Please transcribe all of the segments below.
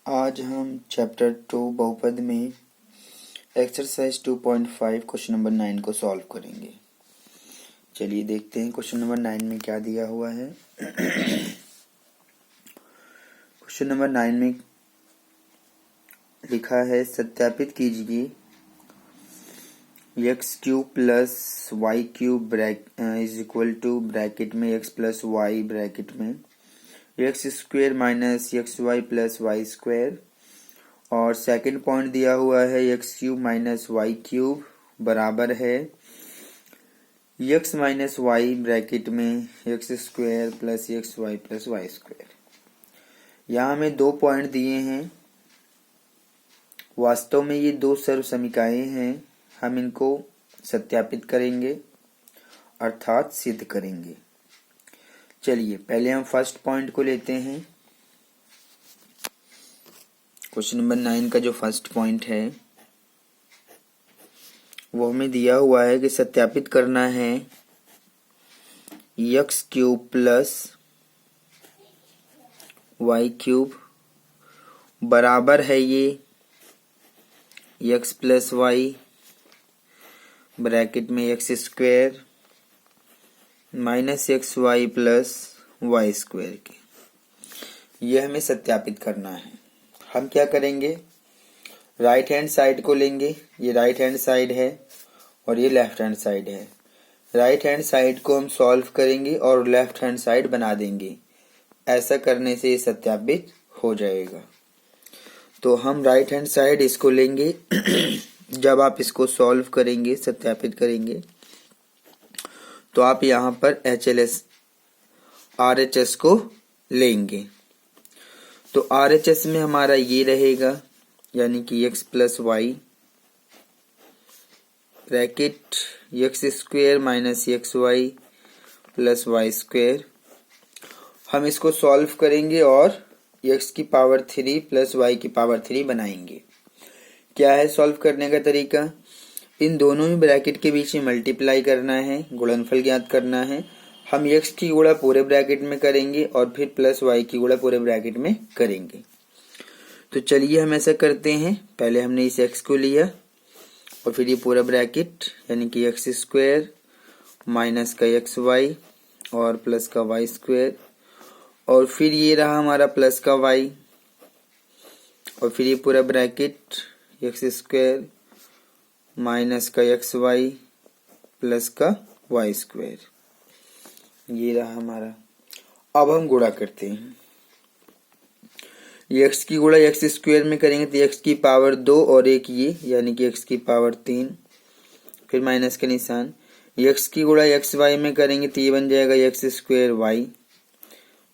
आज हम चैप्टर 2 बहुपद में एक्सरसाइज 2.5 क्वेश्चन नंबर 9 को सॉल्व करेंगे। चलिए देखते हैं क्वेश्चन नंबर 9 में क्या दिया हुआ है। क्वेश्चन नंबर 9 में लिखा है सत्यापित कीजिए x cube plus y cube is equal to bracket में एक्स प्लस वाई ब्रैकेट में x square minus x y plus y square, और सेकंड पॉइंट दिया हुआ है x cube minus y cube बराबर है एक्स माइनस वाई ब्रैकेट में x square plus x y plus y square. यहाँ हमें 2 पॉइंट दिए हैं। वास्तव में ये 2 सर्व समीकरण हैं। हम इनको सत्यापित करेंगे अर्थात सिद्ध करेंगे। चलिए पहले हम फर्स्ट पॉइंट को लेते हैं। क्वेश्चन नंबर 9 का जो फर्स्ट पॉइंट है वो हमें दिया हुआ है कि सत्यापित करना है x cube plus y cube बराबर है ये एक्स प्लस वाई ब्रैकेट में x square minus x y plus y square के। यह हमें सत्यापित करना है। हम क्या करेंगे, राइट हैंड साइड को लेंगे। ये राइट हैंड साइड है और ये लेफ्ट हैंड साइड है। राइट हैंड साइड को हम सॉल्व करेंगे और लेफ्ट हैंड साइड बना देंगे। ऐसा करने से ये सत्यापित हो जाएगा। तो हम राइट हैंड साइड इसको लेंगे। जब आप इसको सॉल्व करेंगे, सत्यापित करेंगे, तो आप यहाँ पर HLS RHS को लेंगे। तो RHS में हमारा ये रहेगा, यानी कि x plus y bracket x square minus x y plus y square. हम इसको सॉल्व करेंगे और x की पावर 3 प्लस y की पावर 3 बनाएंगे। क्या है सॉल्व करने का तरीका, इन दोनों ही ब्रैकेट के बीच में मल्टीप्लाई करना है, गुणनफल ज्ञात करना है। हम x की गुणा पूरे ब्रैकेट में करेंगे और फिर प्लस y की गुणा पूरे ब्रैकेट में करेंगे। तो चलिए हम ऐसा करते हैं। पहले हमने इस x को लिया और फिर ये पूरा ब्रैकेट यानी कि एक्स स्क्वायर माइनस का एक्स वाई और प्लस का वाई स्क्वायर, और फिर ये रहा हमारा प्लस का y और फिर ये पूरा ब्रैकेट एक्स स्क्वायर माइनस का एक्स वाई प्लस का वाई स्क्वायर। ये रहा हमारा। अब हम गुणा करते हैं। ये एक्स की गुणा एक्स स्क्वायर में करेंगे तो एक्स की पावर 2 और एक ये, यानी कि एक्स की पावर 3, फिर माइनस का निशान। एक्स की गुणा एक्स वाई में करेंगे तो ये बन जाएगा x square y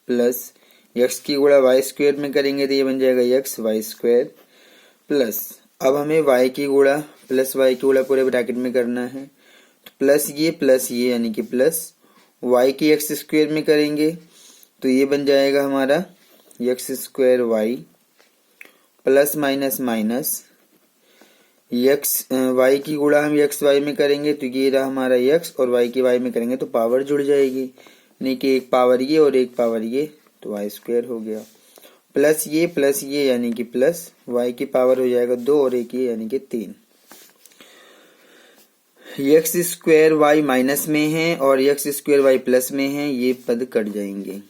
plus x की गुणा वाई स्क्वायर में करेंगे तो ये बन जाएगा एक्स वाई स्क्वायर प्लस, अब हमें y की गुणा प्लस y की गुणा पूरे ब्रैकेट में करना है। तो प्लस ये यानी कि प्लस y की एक्स स्क्वायर में करेंगे तो ये बन जाएगा हमारा x square y plus minus minus x y की गुणा हम एक्स वाई में करेंगे तो ये रहा हमारा x और y की y में करेंगे तो पावर जुड़ जाएगी, यानी कि एक पावर ये और एक पावर ये, तो वाई स्क्वायर हो गया प्लस ये यानी कि प्लस y की पावर हो जाएगा 2 और एक ये यानी कि 3। एक्स स्क्वायर वाई माइनस में है और एक्स स्क्वायर वाई प्लस में है, ये पद कट जाएंगे।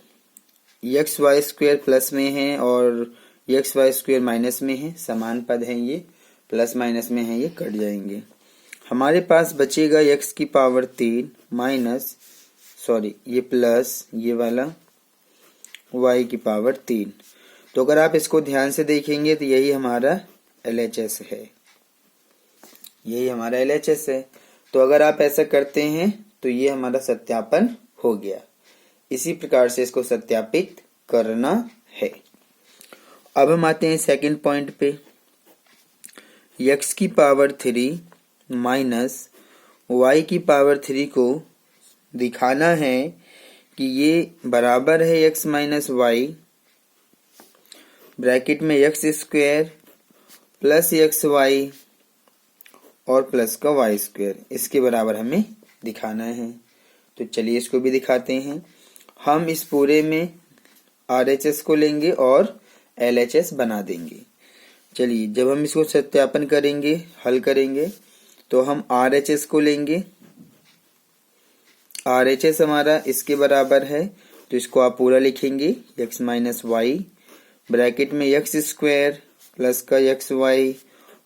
एक्स वाई स्क्वायर प्लस में है और एक्स वाई स्क्वायर माइनस में है, समान पद है, ये प्लस माइनस में है, ये कट जाएंगे। हमारे पास बचेगा एक्स की पावर 3 माइनस ये प्लस ये वाला y की पावर 3। तो अगर आप इसको ध्यान से देखेंगे तो यही हमारा LHS है, यही हमारा LHS है। तो अगर आप ऐसा करते हैं तो ये हमारा सत्यापन हो गया। इसी प्रकार से इसको सत्यापित करना है। अब हम आते हैं सेकंड पॉइंट पे। x की पावर 3 माइनस y की पावर 3 को दिखाना है कि ये बराबर है x माइनस वाई ब्रैकेट में x square plus x y और प्लस का वाई स्क्वायर, इसके बराबर हमें दिखाना है। तो चलिए इसको भी दिखाते हैं। हम इस पूरे में RHS को लेंगे और LHS बना देंगे। चलिए, जब हम इसको सत्यापन करेंगे, हल करेंगे, तो हम RHS को लेंगे। RHS हमारा इसके बराबर है, तो इसको आप पूरा लिखेंगे x माइनस वाई, ब्रैकेट में एक्स स्क्वायर प्लस का एक्स वाई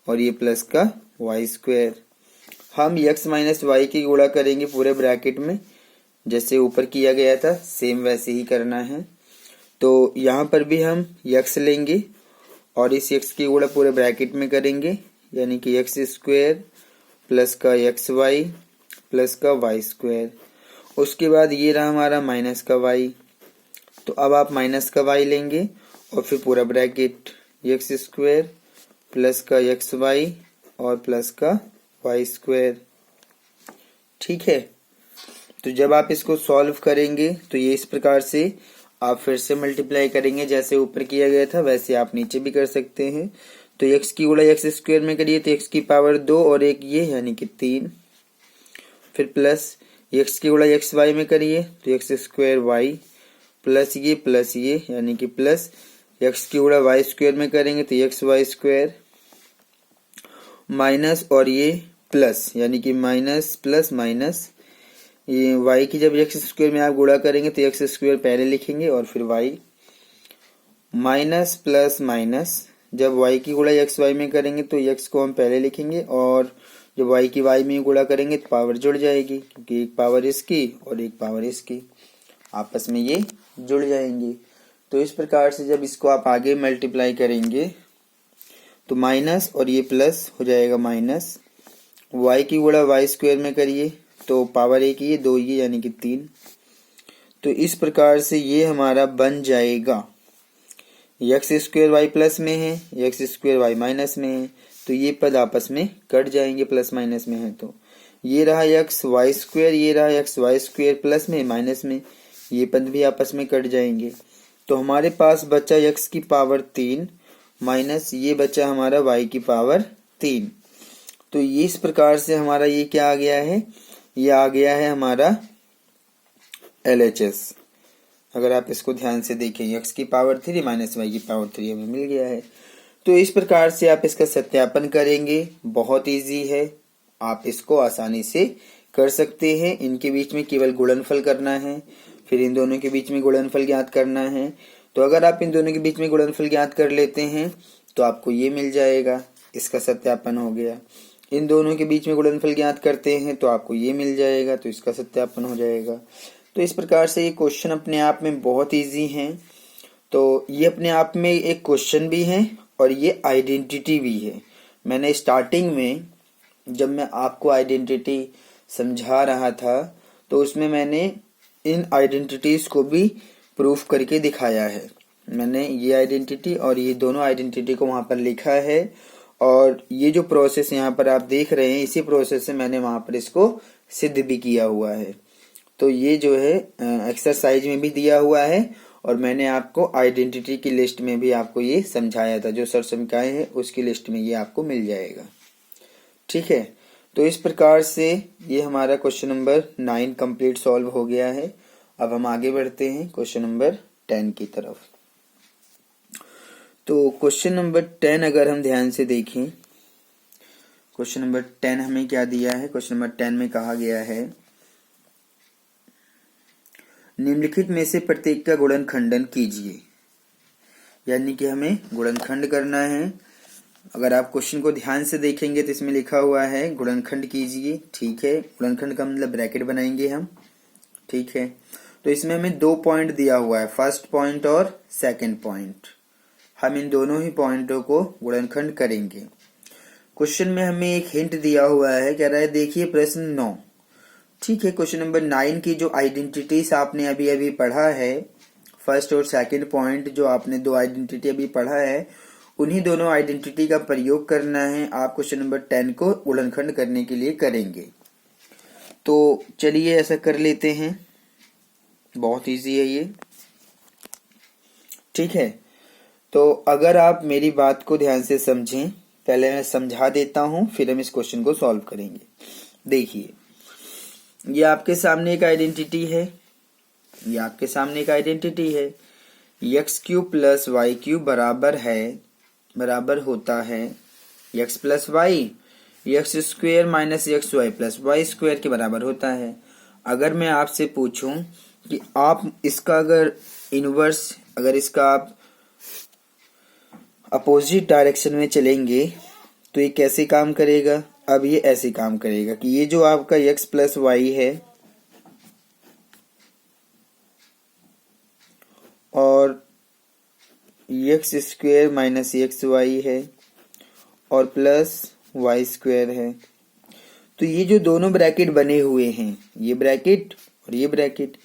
और ये प्लस का वाई स्क्वायर। हम x माइनस वाई की गुणा करेंगे पूरे ब्रैकेट में, जैसे ऊपर किया गया था सेम वैसे ही करना है। तो यहाँ पर भी हम x लेंगे और इस x की गुणा पूरे ब्रैकेट में करेंगे, यानी कि एक्स स्क्वायर प्लस का एक्स वाई प्लस का वाई स्क्वायर। उसके बाद ये रहा हमारा माइनस का y, तो अब आप माइनस का y लेंगे और फिर पूरा ब्रैकेट एक्स स्क्वायर प्लस का एक्स वाई और प्लस का वाई स्क्वायर। ठीक है, तो जब आप इसको सॉल्व करेंगे तो ये इस प्रकार से आप फिर से मल्टीप्लाई करेंगे, जैसे ऊपर किया गया था वैसे आप नीचे भी कर सकते हैं। तो x की गुणा एक्स स्क्वायर में करिए तो x की पावर 2 और एक ये यानी कि 3, फिर प्लस x की गुणा एक्स वाई में करिए तो एक्स स्क्वायर वाई प्लस ये यानी कि प्लस x की गुणा वाई स्क्वायर में करेंगे तो एक्स वाई स्क्वायर माइनस और ये प्लस यानी कि माइनस प्लस माइनस, ये y की जब एक्स स्क्वायर में आप गुणा करेंगे तो एक्स स्क्वायर पहले लिखेंगे और फिर y माइनस प्लस माइनस, जब y की गुणा एक्स वाई में करेंगे तो x को हम पहले लिखेंगे और जब y की y में गुणा करेंगे तो पावर जुड़ जाएगी, क्योंकि एक पावर इसकी और एक पावर इसकी आपस में ये जुड़ जाएंगी। तो इस प्रकार से जब इसको आप आगे मल्टीप्लाई करेंगे तो माइनस और ये प्लस हो जाएगा माइनस, y की गुणा वाई स्क्वायर में करिए तो पावर एक ये 2 ये यानी कि 3। तो इस प्रकार से ये हमारा बन जाएगा, एक्स स्क्वायर वाई प्लस में है, एक्स स्क्वायर वाई माइनस में है, तो ये पद आपस में कट जाएंगे, प्लस माइनस में है तो ये रहा एक्स वाई स्क्वायर, ये रहा एक्स वाई स्क्वायर प्लस में माइनस में, ये पद भी आपस में कट जाएंगे। तो हमारे पास बचा एक्स की पावर 3 माइनस ये बचा हमारा वाई की पावर 3। तो ये इस प्रकार से हमारा ये क्या आ गया है, ये आ गया है हमारा LHS। अगर आप इसको ध्यान से देखें, x की पावर 3 माइनस वाई की पावर 3 हमें मिल गया है। तो इस प्रकार से आप इसका सत्यापन करेंगे, बहुत इजी है, आप इसको आसानी से कर सकते हैं। इनके बीच में केवल गुणनफल करना है, फिर इन दोनों के बीच में गुणनफल ज्ञात करना है। तो अगर आप इन दोनों के बीच में गुणनफल ज्ञात कर लेते हैं तो आपको ये मिल जाएगा, इसका सत्यापन हो गया। इन दोनों के बीच में गुणनफल ज्ञात करते हैं तो आपको ये मिल जाएगा, तो इसका सत्यापन हो जाएगा। तो इस प्रकार से ये क्वेश्चन अपने आप में बहुत इजी हैं। तो ये अपने आप में एक क्वेश्चन भी है और ये आइडेंटिटी भी है। मैंने स्टार्टिंग में जब मैं आपको आइडेंटिटी समझा रहा था तो उसमें मैंने इन आइडेंटिटीज को भी प्रूफ करके दिखाया है। मैंने ये आइडेंटिटी और ये दोनों आइडेंटिटी को वहां पर लिखा है, और ये जो प्रोसेस यहाँ पर आप देख रहे हैं इसी प्रोसेस से मैंने वहां पर इसको सिद्ध भी किया हुआ है। तो ये जो है एक्सरसाइज में भी दिया हुआ है और मैंने आपको आइडेंटिटी की लिस्ट में भी आपको ये समझाया था, जो सरसमकाएं हैं उसकी लिस्ट में ये आपको मिल जाएगा। ठीक है, तो इस प्रकार से ये हमारा क्वेश्चन नंबर 9 कंप्लीट सॉल्व हो गया है। अब हम आगे बढ़ते हैं क्वेश्चन नंबर 10 की तरफ। तो क्वेश्चन नंबर 10 अगर हम ध्यान से देखें, क्वेश्चन नंबर 10 हमें क्या दिया है। क्वेश्चन नंबर 10 में कहा गया है निम्नलिखित में से प्रत्येक का गुणनखंडन कीजिए, यानी कि हमें गुणनखंड करना है। अगर आप क्वेश्चन को ध्यान से देखेंगे तो इसमें लिखा हुआ है गुणनखंड कीजिए। ठीक है, गुणनखंड का मतलब ब्रैकेट बनाएंगे हम। ठीक है, तो इसमें हमें 2 पॉइंट दिया हुआ है, फर्स्ट पॉइंट और सेकंड पॉइंट। हम इन दोनों ही पॉइंटों को गुणनखंड करेंगे। क्वेश्चन में हमें एक हिंट दिया हुआ है, कह रहा है देखिए प्रश्न 9। ठीक है, क्वेश्चन नंबर 9 की जो आइडेंटिटीज आपने अभी अभी पढ़ा है, फर्स्ट और सेकंड पॉइंट, जो आपने 2 आइडेंटिटी अभी पढ़ा है, उन्हीं दोनों आइडेंटिटी का प्रयोग करना है। आप क्वेश्चन नंबर 10 को गुणनखंड करने के लिए करेंगे। तो चलिए ऐसा कर लेते हैं, बहुत इजी है ये। ठीक है, तो अगर आप मेरी बात को ध्यान से समझें, पहले मैं समझा देता हूं फिर हम इस क्वेश्चन को सॉल्व करेंगे। देखिए, ये आपके सामने एक आइडेंटिटी है, ये आपके सामने एक आइडेंटिटी है। X cube plus y cube बराबर होता है x plus y, x square minus x y plus y square के बराबर होता है। अगर मैं आपसे पूछूं कि आप इसका अगर इनवर्स, अगर इसका आप अपोजिट डायरेक्शन में चलेंगे तो ये कैसे काम करेगा? अब ये ऐसे काम करेगा कि ये जो आपका x प्लस वाई है और x square minus x y है और प्लस वाई स्क्वेयर है, तो ये जो दोनों ब्रैकेट बने हुए हैं, ये ब्रैकेट और ये ब्रैकेट,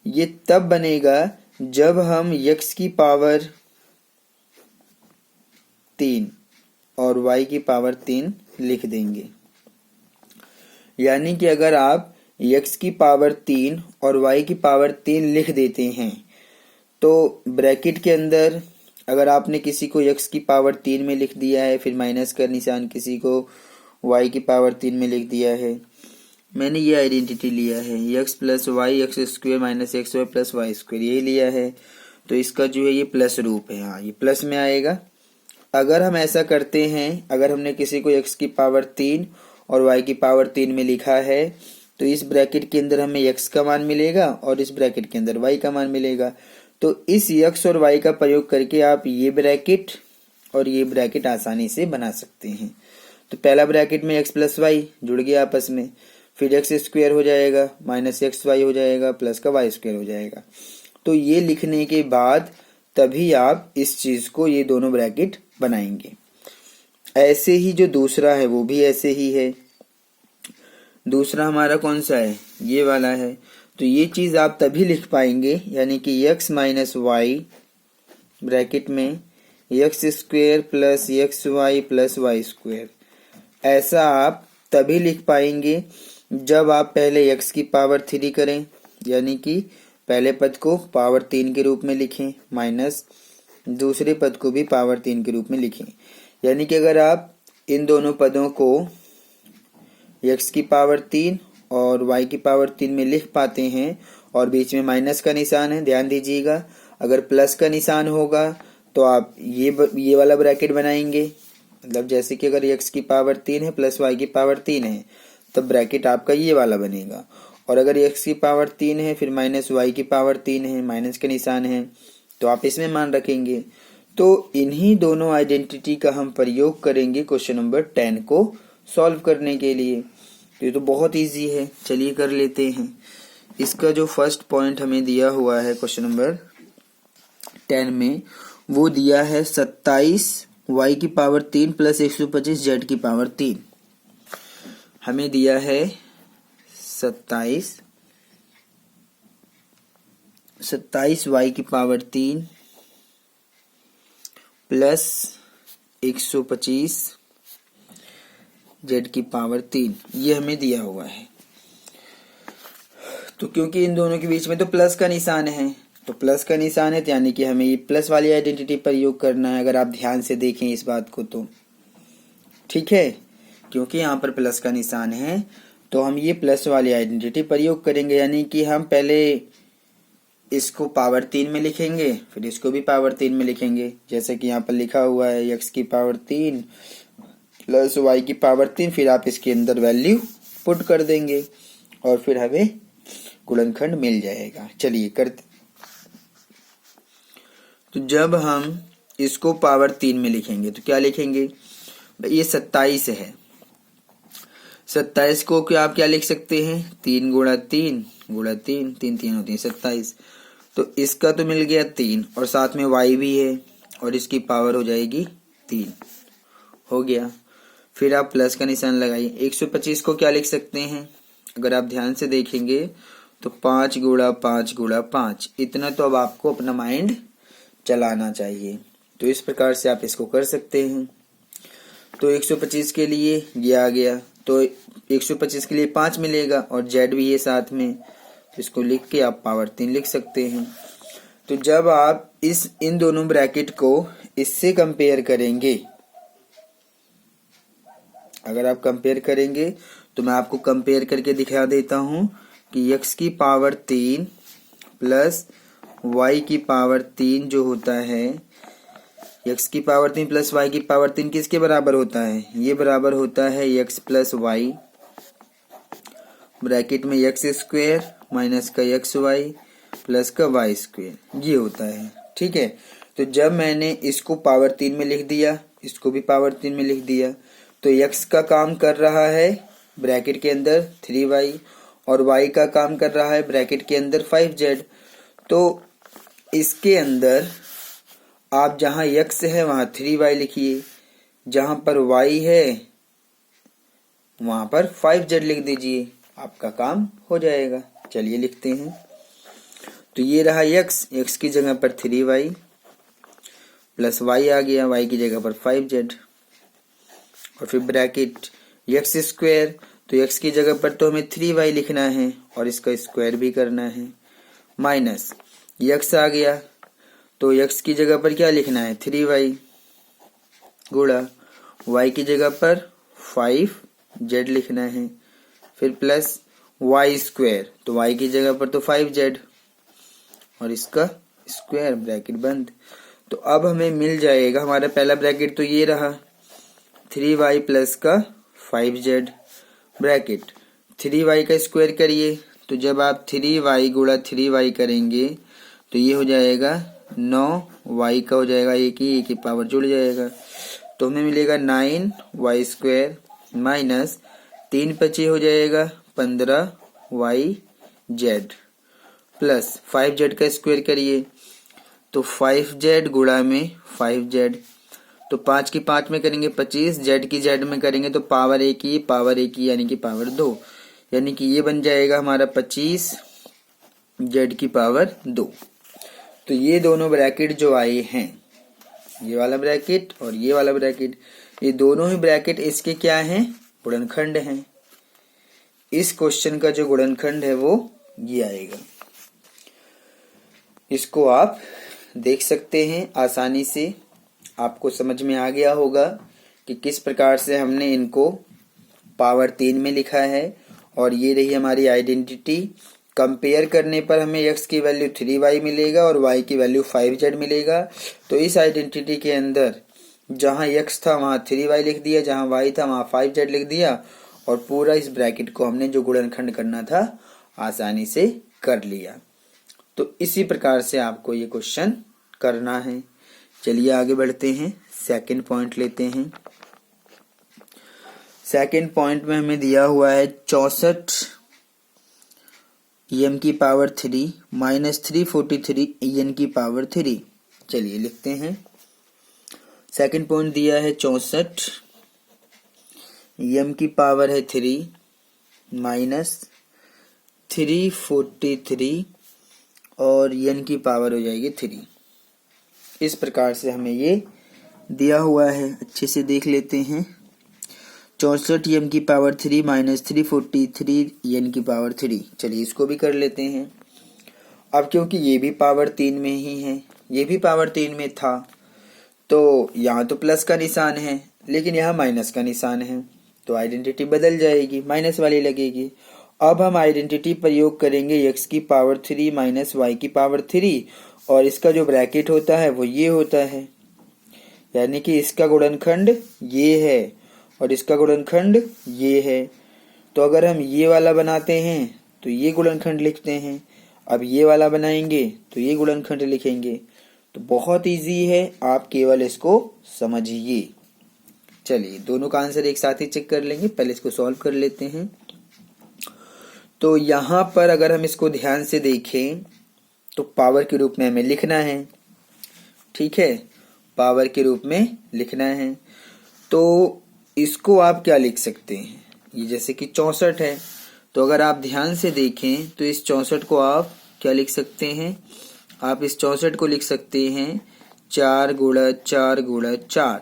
ये तब बनेगा जब हम x की पावर 3 और y की पावर 3 लिख देंगे। यानी कि अगर आप x की पावर 3 और y की पावर 3 लिख देते हैं तो ब्रैकेट के अंदर अगर आपने किसी को x की पावर 3 में लिख दिया है, फिर माइनस का निशान किसी को y की पावर 3 में लिख दिया है, मैंने ये आइडेंटिटी लिया है x plus y x square minus x y plus y square, ये लिया है, तो इसका जो है ये प्लस रूप है, हाँ ये प्लस में आएगा। अगर हम ऐसा करते हैं, अगर हमने किसी को x की पावर 3 और y की पावर 3 में लिखा है तो इस ब्रैकेट के अंदर हमें x का मान मिलेगा और इस ब्रैकेट के अंदर y का मान मिलेगा। तो इस x और y का प्रयोग करके आप ये ब्रैकेट और ये ब्रैकेट आसानी से बना सकते हैं। तो पहला ब्रैकेट में x प्लस वाई जुड़ गया आपस में, फिर एक्स स्क्वेयर हो जाएगा माइनस एक्स वाई हो जाएगा प्लस का वाई स्क्वेयर हो जाएगा। तो ये लिखने के बाद तभी आप इस चीज को, ये दोनों ब्रैकेट बनाएंगे। ऐसे ही जो दूसरा है वो भी ऐसे ही है। दूसरा हमारा कौन सा है? ये वाला है। तो ये चीज आप तभी लिख पाएंगे, यानी कि x माइनस वाई ब्रैकेट में x square plus x y plus y square, ऐसा आप तभी लिख पाएंगे जब आप पहले x की पावर 3 करें, यानी कि पहले पद को पावर 3 के रूप में लिखें माइनस दूसरे पद को भी पावर 3 के रूप में लिखें। यानी कि अगर आप इन दोनों पदों को x की पावर 3 और y की पावर 3 में लिख पाते हैं और बीच में माइनस का निशान है, ध्यान दीजिएगा, अगर प्लस का निशान होगा तो आप ये वाला ब्रैकेट बनाएंगे। मतलब जैसे कि अगर x की पावर 3 है प्लस y की पावर 3 है तब ब्रैकेट आपका ये वाला बनेगा। और अगर x की पावर 3 है फिर माइनस y की पावर 3 है, माइनस का निशान है, तो आप इसमें मान रखेंगे। तो इन्हीं दोनों आइडेंटिटी का हम प्रयोग करेंगे क्वेश्चन नंबर 10 को सॉल्व करने के लिए। तो ये तो बहुत इजी है, चलिए कर लेते हैं। इसका जो फर्स्ट पॉइंट हमें दिया हुआ है क्वेश्चन नंबर 10 में, वो दिया है 27 y की पावर 3 प्लस 125 z की पावर 3। हमें दिया है 27 y की पावर 3 प्लस 125 z की पावर 3, ये हमें दिया हुआ है। तो क्योंकि इन दोनों के बीच में तो प्लस का निशान है, तो प्लस का निशान है तो यानी कि हमें ये प्लस वाली आइडेंटिटी प्रयोग करना है। अगर आप ध्यान से देखें इस बात को तो ठीक है, क्योंकि यहाँ पर प्लस का निशान है तो हम ये प्लस वाली आइडेंटिटी प्रयोग करेंगे। यानी कि हम पहले इसको पावर 3 में लिखेंगे, फिर इसको भी पावर 3 में लिखेंगे, जैसे कि यहाँ पर लिखा हुआ है x की पावर 3 प्लस y की पावर 3, फिर आप इसके अंदर वैल्यू पुट कर देंगे और फिर हमें गुणनखंड मिल जाएगा। चलिए करते। तो जब हम इसको पावर 3 में लिखेंगे तो क्या लिखेंगे? ये 27 है, 27 को क्या आप क्या लिख सकते हैं? 3 गुणा 3 गुणा 3, 3 3 होती है 27। तो इसका तो मिल गया 3 और साथ में y भी है और इसकी पावर हो जाएगी 3, हो गया। फिर आप प्लस का निशान लगाइए। 125 को क्या लिख सकते हैं? अगर आप ध्यान से देखेंगे तो 5 गुणा 5 गुणा 5, इतना तो अब आपको अपना माइंड चलाना चाहिए। तो इस प्रकार से आप इसको कर सकते हैं। तो 125 के लिए ये आ गया, तो 125 के लिए 5 मिलेगा और z भी है साथ में, तो इसको लिख के आप पावर 3 लिख सकते हैं। तो जब आप इन दोनों ब्रैकेट को इससे कंपेयर करेंगे, अगर आप कंपेयर करेंगे तो मैं आपको कंपेयर करके दिखा देता हूं कि x की पावर 3 प्लस y की पावर 3 जो होता है, x की पावर 3 प्लस y की पावर 3 किसके बराबर होता है? ये बराबर होता है x प्लस वाई, ब्रैकेट में एक्स स्क्वायर माइनस का एक्स वाई प्लस का वाई स्क्वायर, ये होता है। ठीक है, तो जब मैंने इसको पावर 3 में लिख दिया, इसको भी पावर 3 में लिख दिया, तो x का काम कर रहा है ब्रैकेट के अंदर 3y और y का काम कर रहा है ब्रैकेट के अंदर 5z। तो इसके अंदर आप जहां x है वहां 3y लिखिए, जहां पर y है वहां पर 5z लिख दीजिए, आपका काम हो जाएगा। चलिए लिखते हैं। तो ये रहा x की जगह पर 3y प्लस y आ गया, y की जगह पर 5z और फिर ब्रैकेट x स्क्वायर, तो x की जगह पर तो हमें 3y लिखना है और इसका स्क्वायर भी करना है, माइनस x आ गया, तो x की जगह पर क्या लिखना है? 3y गुणा y की जगह पर 5z लिखना है, फिर प्लस y स्क्वायर, तो y की जगह पर तो 5z और इसका स्क्वायर, ब्रैकेट बंद। तो अब हमें मिल जाएगा, हमारा पहला ब्रैकेट तो ये रहा 3y प्लस का 5z, ब्रैकेट 3y का स्क्वायर करिए, तो जब आप 3y गुणा 3y करेंगे तो ये हो जाएगा 9y का हो जाएगा, एक ही पावर जुड़ जाएगा, तो हमें मिलेगा 9y स्क्वायर माइनस 3 पचे हो जाएगा 15yz प्लस 5z का स्क्वायर करिए, तो 5z गुणा में 5z, तो 5 की 5 में करेंगे 25, z की z में करेंगे तो पावर एक ही यानी कि पावर 2, यानी कि ये बन जाएगा हमारा 25 z की पावर 2। तो ये दोनों ब्रैकेट जो आए हैं, ये वाला ब्रैकेट और ये वाला ब्रैकेट, ये दोनों ही ब्रैकेट इसके क्या हैं? गुणनखंड हैं। इस क्वेश्चन का जो गुणनखंड है वो ये आएगा। इसको आप देख सकते हैं आसानी से, आपको समझ में आ गया होगा कि किस प्रकार से हमने इनको पावर 3 में लिखा है। और ये रही हमारी आइडेंटिटी। कंपेयर करने पर हमें x की वैल्यू 3y मिलेगा और y की वैल्यू 5z मिलेगा। तो इस आइडेंटिटी के अंदर जहां x था वहां 3y लिख दिया, जहां y था वहां 5z लिख दिया और पूरा इस ब्रैकेट को हमने जो गुणनखंड करना था आसानी से कर लिया। तो इसी प्रकार से आपको ये क्वेश्चन करना है। चलिए आगे बढ़ते हैं, सेकंड पॉइंट लेते हैं। सेकंड पॉइंट में हमें दिया हुआ है 64 em की पावर 3 माइनस 343 en की पावर 3। चलिए लिखते हैं। सेकंड पॉइंट दिया है 64 em की पावर है 3 माइनस 343 और n की पावर हो जाएगी 3। इस प्रकार से हमें ये दिया हुआ है, अच्छे से देख लेते हैं। 64 m की पावर 3 माइनस 343 n की पावर 3। चलिए इसको भी कर लेते हैं। अब क्योंकि ये भी पावर 3 में ही है, ये भी पावर 3 में था, तो यहाँ तो प्लस का निशान है लेकिन यहाँ माइनस का निशान है, तो आइडेंटिटी बदल जाएगी, माइनस वाली लगेगी। अब हम आइडेंटिटी प्रयोग करेंगे x की पावर 3 माइनस y की पावर 3 और इसका जो ब्रैकेट होता है वो ये होता है, यानी कि इसका गुणनखंड ये है और इसका गुणनखंड ये है। तो अगर हम ये वाला बनाते हैं तो ये गुणनखंड लिखते हैं, अब ये वाला बनाएंगे तो ये गुणनखंड लिखेंगे। तो बहुत इजी है, आप केवल इसको समझिए। चलिए दोनों का आंसर एक साथ ही चेक कर लेंगे, पहले इसको सॉल्व कर लेते हैं। तो यहाँ पर अगर हम इसको ध्यान से देखें तो पावर के रूप में हमें लिखना है, ठीक है, पावर के रूप में लिखना है। तो इसको आप क्या लिख सकते हैं, ये जैसे कि 64 है, तो अगर आप ध्यान से देखें तो इस 64 को आप क्या लिख सकते हैं, आप इस 64 को लिख सकते हैं 4 गुणा 4 गुणा 4,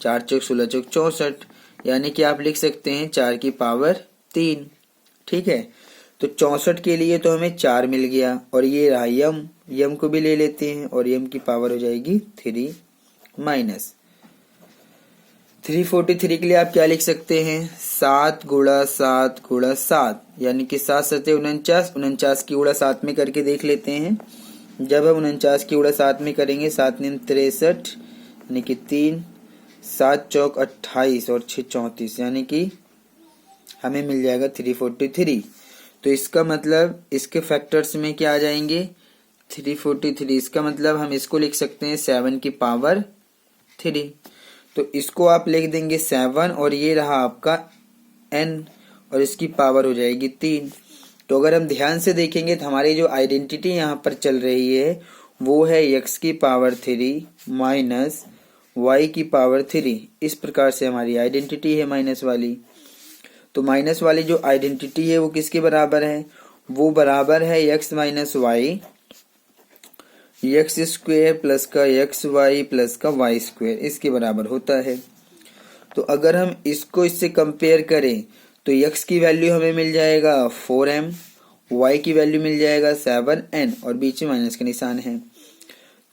4 चौक 16 चौक 64, यानी कि आप लिख सकते हैं 4 की पावर 3। ठीक है, तो 64 के लिए तो हमें 4 मिल गया और ये रहा यम को भी ले लेते हैं और यम की पावर हो जाएगी 3 माइनस 343 के लिए आप क्या लिख सकते हैं 7 गुणा 7 गुणा 7, यानी कि 7 सते 49, 49 की गुणा 7 में करके देख लेते हैं जब हम 49 की गुणा 7 में करेंगे, 7 × 63 यानी कि 3, 7 चौक 28 और 6 34 यानी कि हमें मिल जाएगा 343। तो इसका मतलब इसके फैक्टर्स में क्या आ जाएंगे, 343। इसका मतलब हम इसको लिख सकते हैं 7 की पावर 3। तो इसको आप लिख देंगे 7 और ये रहा आपका n और इसकी पावर हो जाएगी 3। तो अगर हम ध्यान से देखेंगे तो हमारी जो आइडेंटिटी यहाँ पर चल रही है वो है x की पावर 3 माइनस y की पावर 3। इस प्रकार से हमारी आइडेंटिटी है माइनस वाली। तो माइनस वाली जो आइडेंटिटी है वो किसके बराबर है, वो बराबर है x minus y, x square plus का एक्स वाई प्लस का वाई स्क्वेयर, इसके बराबर होता है। तो अगर हम इसको इससे कंपेयर करें तो x की वैल्यू हमें मिल जाएगा 4m, y की वैल्यू मिल जाएगा 7n और बीच में माइनस का निशान है।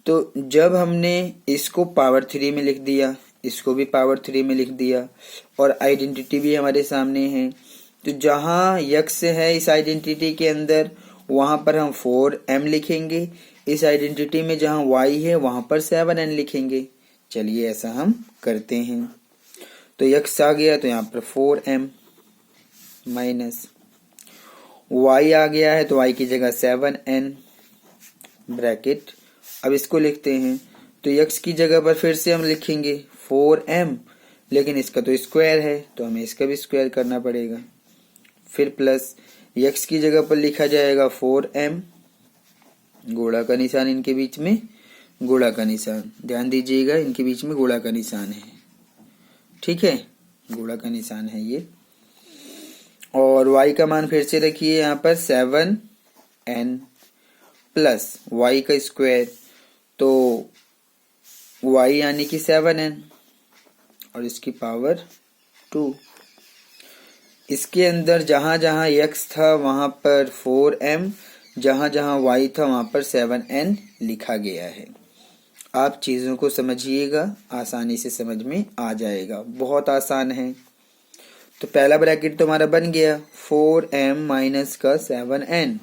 तो जब हमने इसको पावर 3 में लिख दिया, इसको भी पावर 3 में लिख दिया और आइडेंटिटी भी हमारे सामने है, तो जहाँ x है इस आइडेंटिटी के अंदर वहां पर हम 4m लिखेंगे, इस आइडेंटिटी में जहाँ y है वहां पर 7n लिखेंगे। चलिए ऐसा हम करते हैं। तो x आ गया तो यहाँ पर 4m माइनस y आ गया है तो y की जगह 7n ब्रैकेट। अब इसको लिखते हैं तो x की जगह पर फिर से हम लिखेंगे 4m, लेकिन इसका तो स्क्वायर है तो हमें इसका भी स्क्वायर करना पड़ेगा। फिर प्लस x की जगह पर लिखा जाएगा 4m, गोला का निशान इनके बीच में, गोला का निशान ध्यान दीजिएगा, इनके बीच में गोला का निशान है, ठीक है, गोला का निशान है ये। और y का मान फिर से रखिए यहाँ पर 7n प्लस y का स्क्वायर, तो y यानी कि 7n और इसकी पावर 2। इसके अंदर जहां जहां x था वहां पर 4m, जहां जहां y था वहां पर 7n लिखा गया है। आप चीजों को समझिएगा, आसानी से समझ में आ जाएगा, बहुत आसान है। तो पहला ब्रैकेट तो हमारा बन गया 4m माइनस का 7n।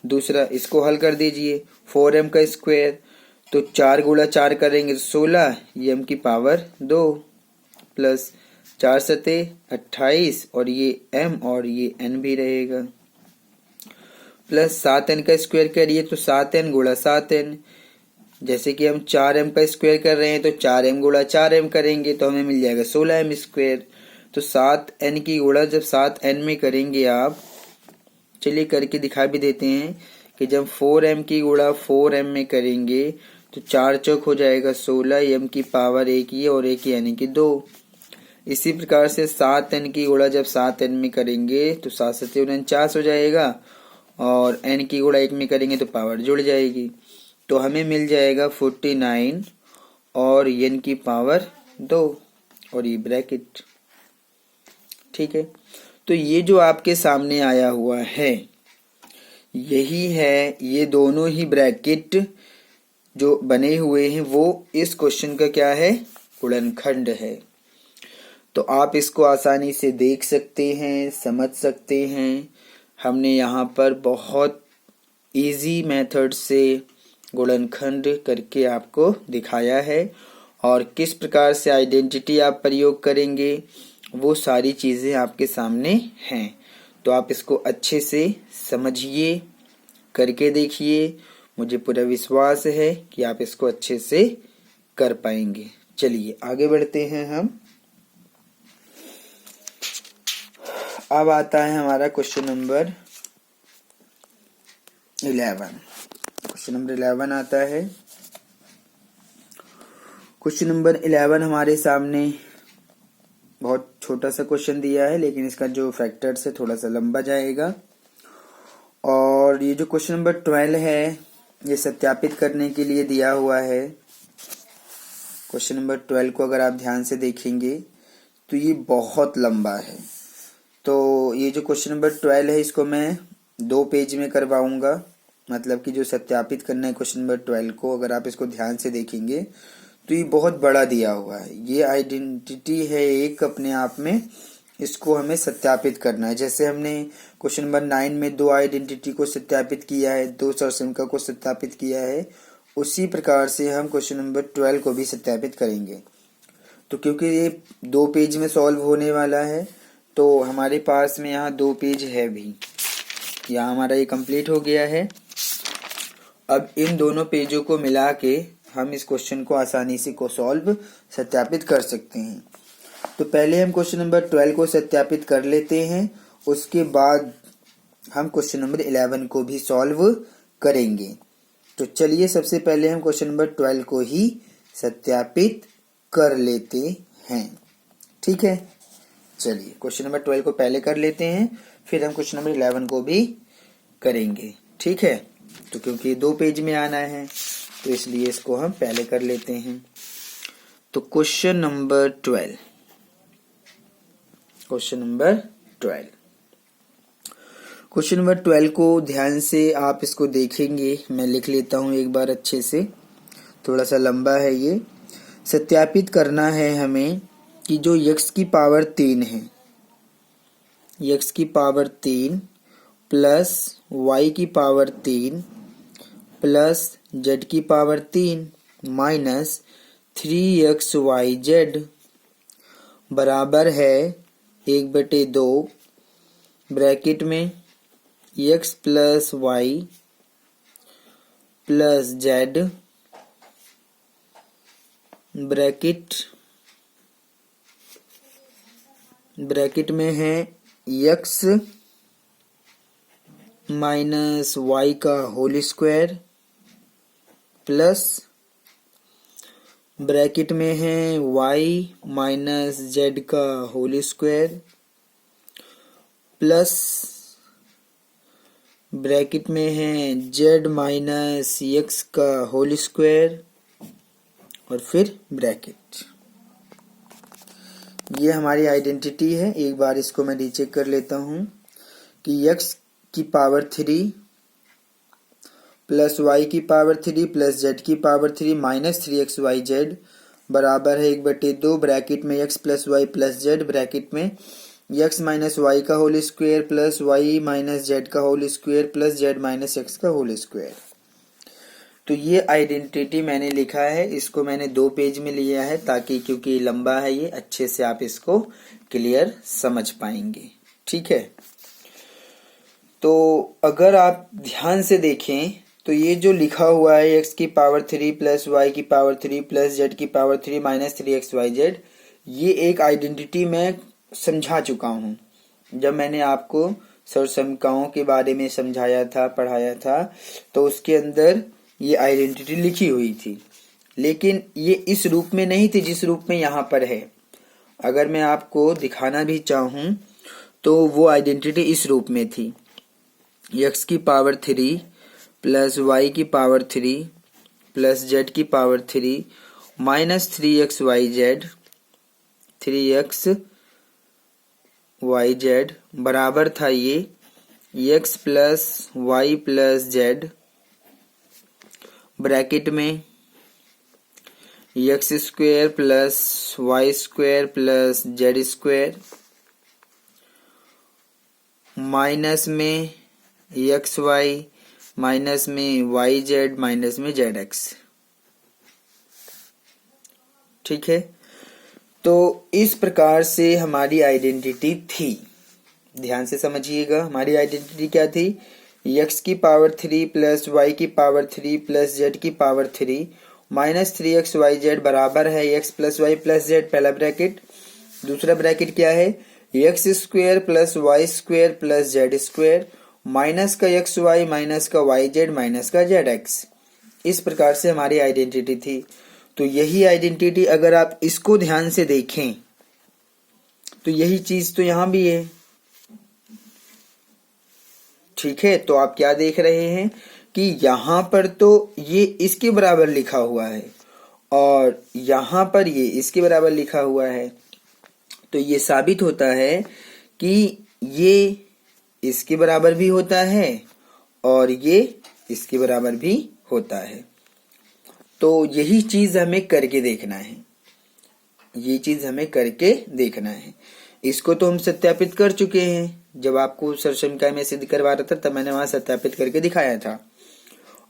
दूसरा इसको हल कर दीजिए, 4m का स्क्वायर तो 4 गुणा 4 करेंगे तो 16, ये m की पावर 2 प्लस 4 सते 28 और ये m और ये n भी रहेगा, प्लस 7n का स्क्वायर करिए तो 7n गुणा 7n। जैसे कि हम 4m का स्क्वायर कर रहे हैं तो 4m गुणा 4m करेंगे तो हमें मिल जाएगा 16m स्क्वायर। तो 7n की गुणा जब 7n में करेंगे आप, चलिए करके दिखा भी देते हैं कि जब 4m की गुणा 4m में करेंगे तो 4 चौक हो जाएगा 16, m की पावर 1 ये और 1 यानी कि 2। इसी प्रकार से 7n की गुणा जब 7n में करेंगे तो 7 सते 49 हो जाएगा और n की गुणा 1 में करेंगे तो पावर जुड़ जाएगी, तो हमें मिल जाएगा 49 और n की पावर 2 और ये ब्रैकेट, ठीक है। तो ये जो आपके सामने आया हुआ है यही है, ये दोनों ही ब्रैकेट जो बने हुए हैं वो इस क्वेश्चन का क्या है, गुणनखंड है। तो आप इसको आसानी से देख सकते हैं, समझ सकते हैं। हमने यहाँ पर बहुत इजी मेथड से गुणनखंड करके आपको दिखाया है और किस प्रकार से आइडेंटिटी आप प्रयोग करेंगे वो सारी चीज़ें आपके सामने हैं। तो आप इसको अच्छे से समझिए, करके देखिए, मुझे पूरा विश्वास है कि आप इसको अच्छे से कर पाएंगे। चलिए आगे बढ़ते हैं हम। अब आता है हमारा क्वेश्चन नंबर 11। क्वेश्चन नंबर 11 आता है। क्वेश्चन नंबर 11 हमारे सामने बहुत छोटा सा क्वेश्चन दिया है, लेकिन इसका जो फैक्टर्स है थोड़ा सा लंबा जाएगा। और ये जो क्वेश्चन नंबर 12 है ये सत्यापित करने के लिए दिया हुआ है। क्वेश्चन नंबर 12 को अगर आप ध्यान से देखेंगे तो ये बहुत लंबा है। तो ये जो क्वेश्चन नंबर 12 है इसको मैं 2 पेज में करवाऊंगा, मतलब कि जो सत्यापित करना है क्वेश्चन नंबर 12 को, अगर आप इसको ध्यान से देखेंगे तो ये बहुत बड़ा दिया हुआ है। ये आइडेंटिटी है एक अपने आप में इसको हमें सत्यापित करना है। जैसे हमने क्वेश्चन नंबर 9 में दो आइडेंटिटी को सत्यापित किया है, दो सरसंख्या को सत्यापित किया है, उसी प्रकार से हम क्वेश्चन नंबर 12 को भी सत्यापित करेंगे। तो क्योंकि ये 2 पेज में सॉल्व होने वाला है तो हमारे पास में यहाँ 2 पेज है भी। यहाँ हमारा ये कंप्लीट हो गया है। अब इन दोनों पेजों को मिला के हम इस क्वेश्चन को आसानी से सॉल्व सत्यापित कर सकते हैं। तो पहले हम क्वेश्चन नंबर 12 को सत्यापित कर लेते हैं, उसके बाद हम क्वेश्चन नंबर 11 को भी सॉल्व करेंगे। तो चलिए सबसे पहले हम क्वेश्चन नंबर 12 को ही सत्यापित कर लेते हैं। ठीक है, चलिए क्वेश्चन नंबर 12 को पहले कर लेते हैं, फिर हम क्वेश्चन नंबर 11 को भी करेंगे। ठीक है, तो क्योंकि 2 पेज में आना है तो इसलिए इसको हम पहले कर लेते हैं। तो क्वेश्चन नंबर 12 क्वेश्चन नंबर 12 को ध्यान से आप इसको देखेंगे। मैं लिख लेता हूं एक बार अच्छे से, थोड़ा सा लंबा है ये। सत्यापित करना है हमें कि जो x की पावर 3 है, x की पावर 3 प्लस y की पावर 3 प्लस z की पावर 3 माइनस 3xyz बराबर है 1/2 ब्रैकेट में x plus y plus z bracket में है x माइनस y का होल स्क्वायर प्लस ब्रैकेट में है y माइनस z का होल स्क्वायर प्लस ब्रैकेट में है z माइनस x का होल स्क्वायर और फिर ब्रैकेट। ये हमारी आइडेंटिटी है। एक बार इसको मैं रीचेक कर लेता हूं कि x की पावर 3 प्लस y की पावर 3 प्लस z की पावर 3 माइनस 3xyz बराबर है 1/2 ब्रैकेट में x plus y plus z bracket में x माइनस y का whole square plus y minus z का whole square plus z minus x का whole square. तो ये आइडेंटिटी मैंने लिखा है, इसको मैंने 2 पेज में लिया है ताकि क्योंकि लंबा है ये, अच्छे से आप इसको क्लियर समझ पाएंगे। ठीक है, तो अगर आप ध्यान से देखें तो ये जो लिखा हुआ है x की पावर 3 प्लस y की पावर 3 प्लस z की पावर 3 माइनस 3xyz, ये एक आइडेंटिटी मैं समझा चुका हूँ। जब मैंने आपको सरसंख्याओं के बारे में समझाया था, पढ़ाया था, तो उसके अंदर ये आइडेंटिटी लिखी हुई थी, लेकिन ये इस रूप में नहीं थी जिस रूप में यहाँ पर है। अगर मैं आपको दिखाना भी चाहूं तो वो आइडेंटिटी इस रूप में थी, x की पावर 3 प्लस y की पावर 3 प्लस z की पावर 3 माइनस 3xyz बराबर था ये x plus y plus z bracket में x square plus y square plus z square minus में xy माइनस में yz माइनस में zx। ठीक है, तो इस प्रकार से हमारी आइडेंटिटी थी। ध्यान से समझिएगा, हमारी आइडेंटिटी क्या थी? x की पावर 3 प्लस y की पावर 3 प्लस z की पावर 3 माइनस 3xyz बराबर है x plus y plus z, पहला ब्रैकेट। दूसरा ब्रैकेट क्या है? x square plus y square plus z square minus का xy माइनस का yz माइनस का zx। इस प्रकार से हमारी आइडेंटिटी थी। तो यही आइडेंटिटी अगर आप इसको ध्यान से देखें तो यही चीज तो यहां भी है। ठीक है, तो आप क्या देख रहे हैं कि यहां पर तो ये इसके बराबर लिखा हुआ है और यहां पर ये इसके बराबर लिखा हुआ है। तो ये साबित होता है कि ये इसके बराबर भी होता है और ये इसके बराबर भी होता है। तो यही चीज हमें करके देखना है, ये चीज हमें करके देखना है। इसको तो हम सत्यापित कर चुके हैं, जब आपको सरसमकाय में सिद्ध करवा रहा था तब मैंने वहां सत्यापित करके दिखाया था।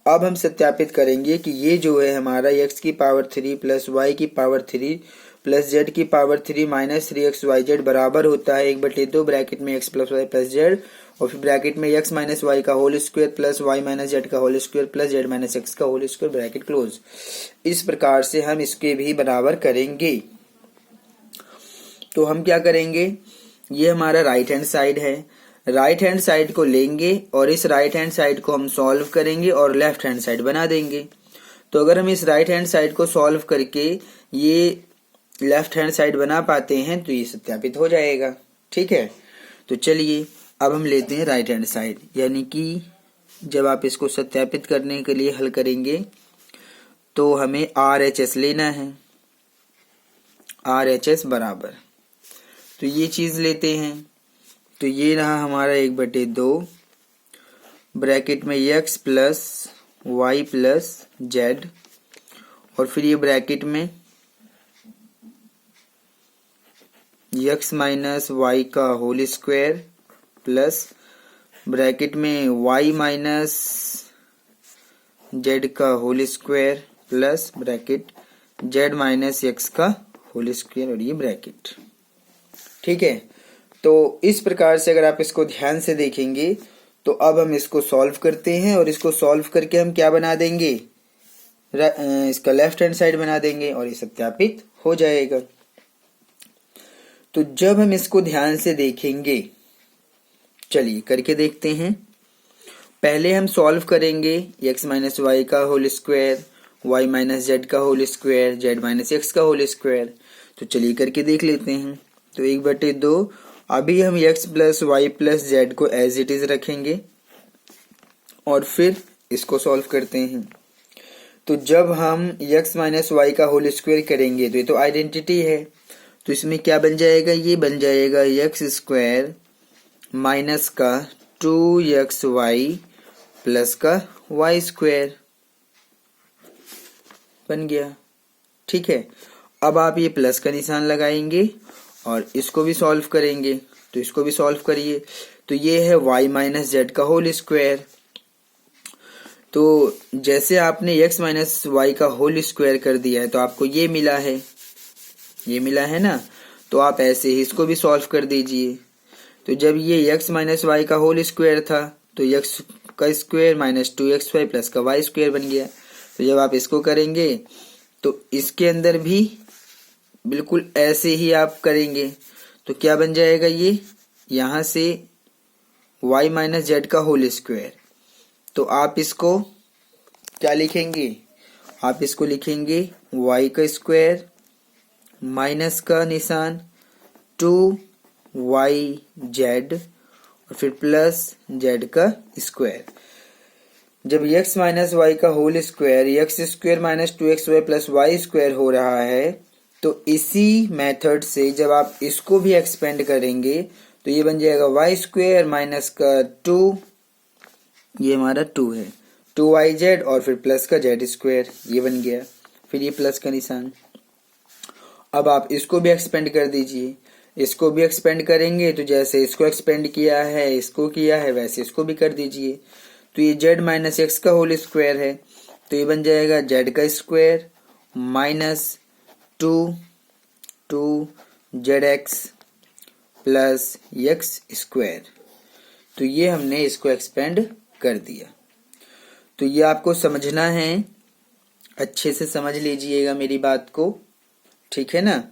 अब हम सत्यापित करेंगे कि ये जो है हमारा x की पावर 3 प्लस वाई की पावर 3 प्लस जेड की पावर 3 माइनस 3xyz बराबर होता है 1/2 ब्रैकेट में x plus Y plus Z और फिर ब्रैकेट में x माइनस वाई का whole square plus Y minus Z का whole square plus Z minus x का होल स्क्वायर ब्रैकेट क्लोज। इस प्रकार से हम इसके भी बराबर करेंगे। तो हम क्या करेंगे, ये हमारा राइट हैंड साइड है, राइट हैंड साइड को लेंगे और इस राइट हैंड साइड को हम सॉल्व करेंगे और लेफ्ट हैंड साइड बना देंगे। तो अगर हम इस राइट हैंड साइड को सॉल्व करके ये लेफ्ट हैंड साइड बना पाते हैं तो ये सत्यापित हो जाएगा। ठीक है, तो चलिए अब हम लेते हैं राइट हैंड साइड, यानी कि जब आप इसको सत्यापित करने के लिए हल करेंगे तो हमें RHS लेना है, RHS बराबर, तो ये चीज लेते हैं। तो ये रहा हमारा 1/2 ब्रैकेट में x plus Y plus Z और फिर ये ब्रैकेट में x माइनस वाई का होल स्क्वायर प्लस ब्रैकेट में y माइनस जेड का whole square plus bracket z minus x का होल स्क्वायर और ये ब्रैकेट। ठीक है, तो इस प्रकार से अगर आप इसको ध्यान से देखेंगे तो अब हम इसको सॉल्व करते हैं और इसको सॉल्व करके हम क्या बना देंगे, इसका लेफ्ट हैंड साइड बना देंगे और ये सत्यापित हो जाएगा। तो जब हम इसको ध्यान से देखेंगे, चलिए करके देखते हैं। पहले हम सॉल्व करेंगे x माइनस वाई का whole square, y minus Z का whole square, z minus x का होल स्क्वायर। तो चलिए करके देख लेते हैं। तो 1/2 अभी हम x plus Y plus z को एज इट इज रखेंगे और फिर इसको सॉल्व करते हैं। तो जब हम x माइनस वाई का होल स्क्वायर करेंगे तो ये तो आइडेंटिटी है, तो इसमें क्या बन जाएगा, ये बन जाएगा एक्स स्क्वायर माइनस का 2xy प्लस का वाई स्क्वायर बन गया। ठीक है, अब आप ये प्लस का निशान लगाएंगे और इसको भी सॉल्व करेंगे। तो इसको भी सॉल्व करिए, तो ये है y माइनस जेड का होल स्क्वायर। तो जैसे आपने x माइनस वाई का होल स्क्वायर कर दिया है तो आपको ये मिला है, ये मिला है ना, तो आप ऐसे ही इसको भी सॉल्व कर दीजिए। तो जब ये x माइनस वाई का होल स्क्वायर था तो x का स्क्वायर माइनस 2xy प्लस का वाई स्क्वायर बन गया। तो जब आप इसको करेंगे तो इसके अंदर भी बिल्कुल ऐसे ही आप करेंगे तो क्या बन जाएगा, ये यहां से y माइनस जेड का होल स्क्वायर। तो आप इसको क्या लिखेंगे, आप इसको लिखेंगे y का स्क्वायर माइनस का निशान 2yz और फिर प्लस z का स्क्वायर। जब x माइनस वाई का whole square x square minus 2xy plus Y square हो रहा है तो इसी मेथड से जब आप इसको भी एक्सपेंड करेंगे तो ये बन जाएगा वाई स्क्वायर माइनस का 2, ये हमारा 2 है, 2yz और फिर प्लस का z स्क्वायर, ये बन गया, फिर ये प्लस का निशान। अब आप इसको भी एक्सपेंड कर दीजिए, इसको भी एक्सपेंड करेंगे तो जैसे इसको एक्सपेंड किया है इसको किया है वैसे इसको भी कर दीजिए। तो ये z माइनस एक्स का होल स्क्वायर है तो ये बन जाएगा z का square minus 2zx plus x square. तो ये हमने इसको एक्सपेंड कर दिया। तो ये आपको समझना है, अच्छे से समझ लीजिएगा मेरी बात को, ठीक है ना।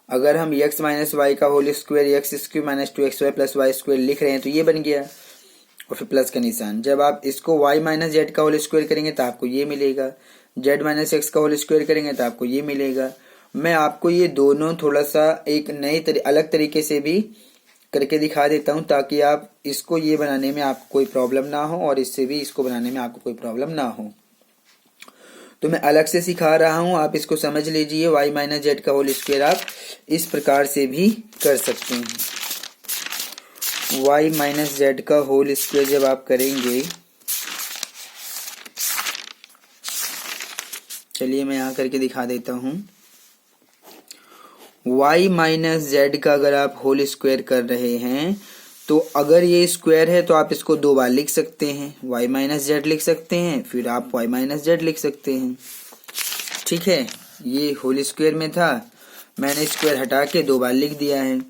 अगर हम x माइनस वाई का whole square x square minus 2xy plus Y square लिख रहे हैं तो ये बन गया और फिर प्लस का निशान। जब आप इसको y माइनस जेड का होल स्क्वायर करेंगे तो आपको ये मिलेगा, z माइनस एक्स का होल स्क्वायर करेंगे तो आपको ये मिलेगा। मैं आपको ये दोनों थोड़ा सा एक नए अलग तरीके से भी करके दिखा देता हूं ताकि आप इसको ये बनाने में आपको कोई प्रॉब्लम ना हो और इससे भी इसको बनाने में आपको कोई प्रॉब्लम ना हो। तो मैं अलग से सिखा रहा हूं, आप इसको समझ लीजिए। y माइनस जेड का होल स्क्वायर आप इस प्रकार से भी कर सकते हैं। y माइनस जेड का होल स्क्वायर जब आप करेंगे, चलिए मैं यहां करके दिखा देता हूं। y माइनस जेड का अगर आप होल स्क्वायर कर रहे हैं तो अगर ये स्क्वायर है तो आप इसको दो बार लिख सकते हैं, y माइनस जेड लिख सकते हैं, फिर आप y माइनस जेड लिख सकते हैं। ठीक है, ये होल स्क्वायर में था, मैंने स्क्वायर हटा के दो बार लिख दिया है।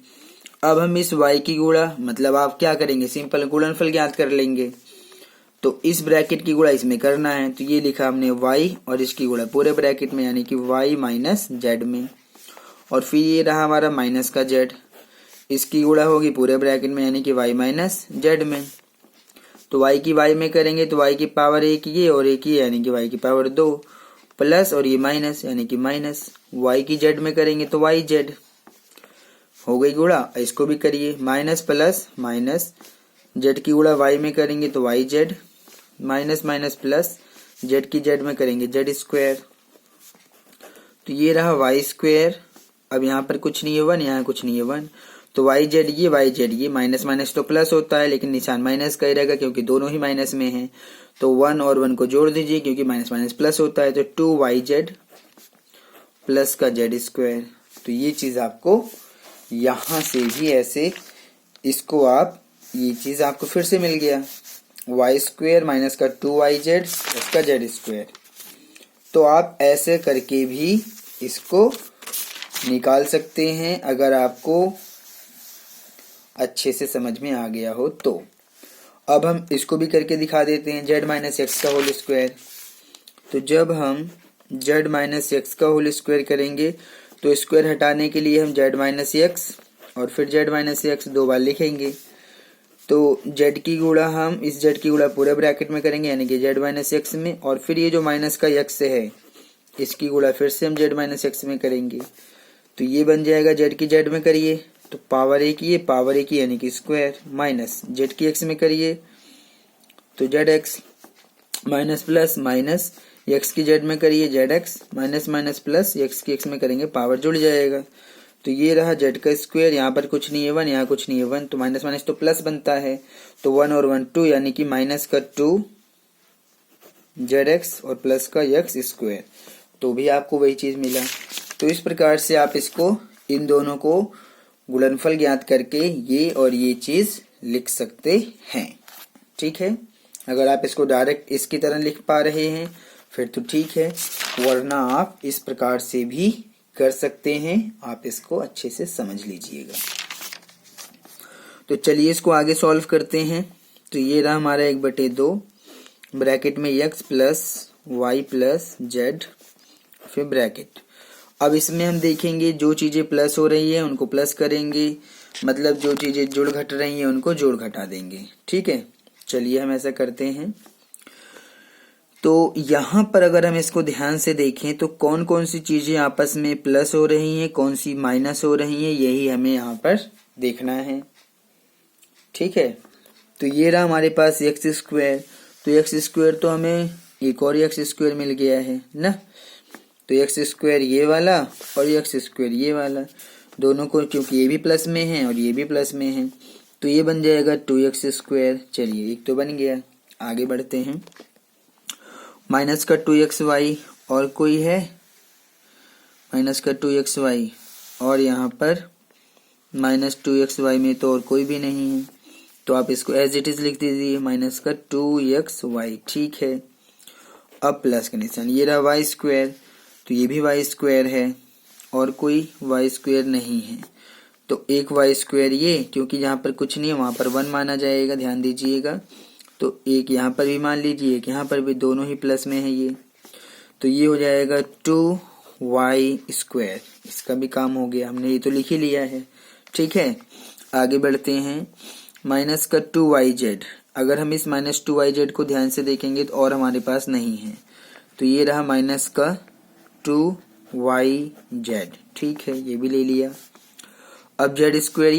अब हम इस y की गुणा मतलब आप क्या करेंगे, सिंपल गुणनफल ज्ञात कर लेंगे। तो इस ब्रैकेट की गुणा इसमें करना है, तो ये लिखा हमने y और इसकी गुणा पूरे ब्रैकेट में यानी कि y माइनस जेड में, और फिर ये रहा हमारा माइनस का z, इसकी गुणा होगी पूरे ब्रैकेट में यानी कि y माइनस जेड में। तो y की y में करेंगे तो y की पावर एक ये और एक ये यानी कि y की पावर 2 प्लस और ये माइनस यानी कि माइनस, y की z में करेंगे तो y जेड हो गई गुणा। इसको भी करिए, माइनस प्लस माइनस, z की गुणा y में करेंगे तो y Z, minus minus plus, z की z में करेंगे जेड स्क्वायर। तो ये रहा y स्क्वायर। अब यहाँ पर कुछ नहीं है 1, यहाँ कुछ नहीं है 1, तो y जेड ये माइनस माइनस तो प्लस होता है लेकिन निशान माइनस का ही रहेगा क्योंकि दोनों ही माइनस में हैं। तो 1 और 1 को जोड़ दीजिए क्योंकि माइनस माइनस प्लस होता है, तो 2y जेड प्लस का जेड स्क्वायर। तो ये चीज आपको यहां से भी ऐसे इसको आप, ये चीज आपको फिर से मिल गया, y स्क्वायर माइनस का 2y जेड प्लस का जेड स्क्वायर। तो आप ऐसे करके भी इसको निकाल सकते हैं अगर आपको अच्छे से समझ में आ गया हो तो। अब हम इसको भी करके दिखा देते हैं, z माइनस एक्स का होल स्क्वायर। तो जब हम z माइनस एक्स का होल स्क्वायर करेंगे तो स्क्वायर हटाने के लिए हम z माइनस एक्स और फिर z माइनस एक्स दो बार लिखेंगे। तो z की गुणा हम इस z की गुणा पूरे ब्रैकेट में करेंगे यानी कि z माइनस एक्स में, और फिर ये जो माइनस का x है इसकी गुणा फिर से हम z माइनस एक्स में करेंगे। तो ये बन जाएगा z की z में करिए तो पावर एक ये पावर एक यानी कि स्क्वायर, माइनस z की x में करिए तो Z x minus plus minus x की z में करिए Z x minus minus plus x की x में करेंगे पावर जुड़ जाएगा। तो ये रहा z का स्क्वायर, यहाँ पर कुछ नहीं है 1, यहाँ कुछ नहीं है 1, तो माइनस माइनस तो प्लस बनता है, तो 1 और 1 2 यानी कि माइनस का 2 जेड एक्स और प्लस का x स्क्वायर। तो भी आपको वही चीज मिला। तो इस प्रकार से आप इसको इन दोनों को गुणनफल ज्ञात करके ये और ये चीज लिख सकते हैं। ठीक है, अगर आप इसको डायरेक्ट इसकी तरह लिख पा रहे हैं फिर तो ठीक है, वरना आप इस प्रकार से भी कर सकते हैं। आप इसको अच्छे से समझ लीजिएगा। तो चलिए इसको आगे सॉल्व करते हैं। तो ये रहा हमारा 1/2 ब्रैकेट में x plus Y plus z फिर ब्रैकेट। अब इसमें हम देखेंगे जो चीजें प्लस हो रही है उनको प्लस करेंगे, मतलब जो चीजें जुड़ घट रही हैं उनको जोड़ घटा देंगे। ठीक है, चलिए हम ऐसा करते हैं। तो यहाँ पर अगर हम इसको ध्यान से देखें तो कौन कौन सी चीजें आपस में प्लस हो रही हैं, कौन सी माइनस हो रही हैं, यही हमें यहाँ पर देखना है। ठीक है, तो ये रहा हमारे पास एक्स स्क्वायर। तो एक्स स्क्वायर तो हमें एक और एक्स स्क्वायर मिल गया है ना, तो एक्स स्क्वायर ये वाला और एक्स स्क्वायर ये वाला, दोनों को क्योंकि ये भी प्लस में है और ये भी प्लस में है तो ये बन जाएगा 2x स्क्वायर। चलिए एक तो बन गया, आगे बढ़ते हैं। माइनस का 2xy और कोई है, माइनस का 2xy और यहाँ पर माइनस 2xy में तो और कोई भी नहीं है, तो आप इसको एज इट इज लिख दीजिए माइनस का 2xy। ठीक है, अब प्लस का निशान, ये रहा वाई स्क्वायर, तो ये भी वाई स्क्वायर है और कोई वाई स्क्वायर नहीं है, तो एक वाई स्क्वायर ये, क्योंकि यहाँ पर कुछ नहीं है वहां पर 1 माना जाएगा, ध्यान दीजिएगा। तो एक यहाँ पर भी मान लीजिए, एक यहाँ पर भी, दोनों ही प्लस में है ये, तो ये हो जाएगा 2y स्क्वायर। इसका भी काम हो गया, हमने ये तो लिख ही लिया है। ठीक है, आगे बढ़ते हैं। माइनस का 2yz, अगर हम इस माइनस 2yz को ध्यान से देखेंगे तो और हमारे पास नहीं है, तो ये रहा माइनस का 2yz। ठीक है, ये भी ले लिया। अब जेड स्क्वायर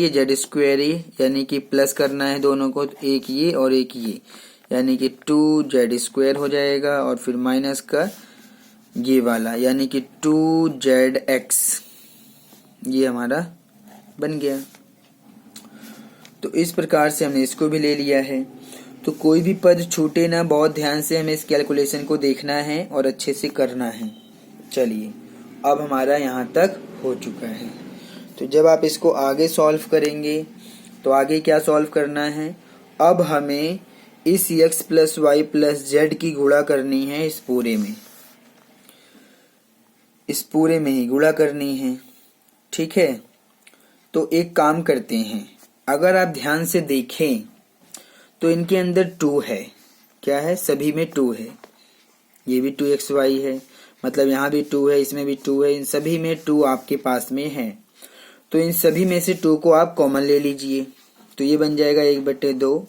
ये यानी कि प्लस करना है दोनों को, तो एक ये और एक ये, यानी कि 2z स्क्वायर हो जाएगा, और फिर माइनस का ये वाला यानी कि 2zx, ये हमारा बन गया। तो इस प्रकार से हमने इसको भी ले लिया है। तो कोई भी पद छूटे ना, बहुत ध्यान से हमें इस कैलकुलेशन को देखना है और अच्छे से करना है। चलिए अब हमारा यहाँ तक हो चुका है। तो जब आप इसको आगे सॉल्व करेंगे तो आगे क्या सॉल्व करना है, अब हमें इस x plus Y plus Z की गुणा करनी है इस पूरे में ही गुणा करनी है। ठीक है, तो एक काम करते हैं, अगर आप ध्यान से देखें तो इनके अंदर 2 है। क्या है, सभी में 2 है। ये भी 2xy है, मतलब यहाँ भी 2 है, इसमें भी 2 है, इन सभी में 2 आपके पास में है। तो इन सभी में से 2 को आप कॉमन ले लीजिए, तो ये बन जाएगा 1/2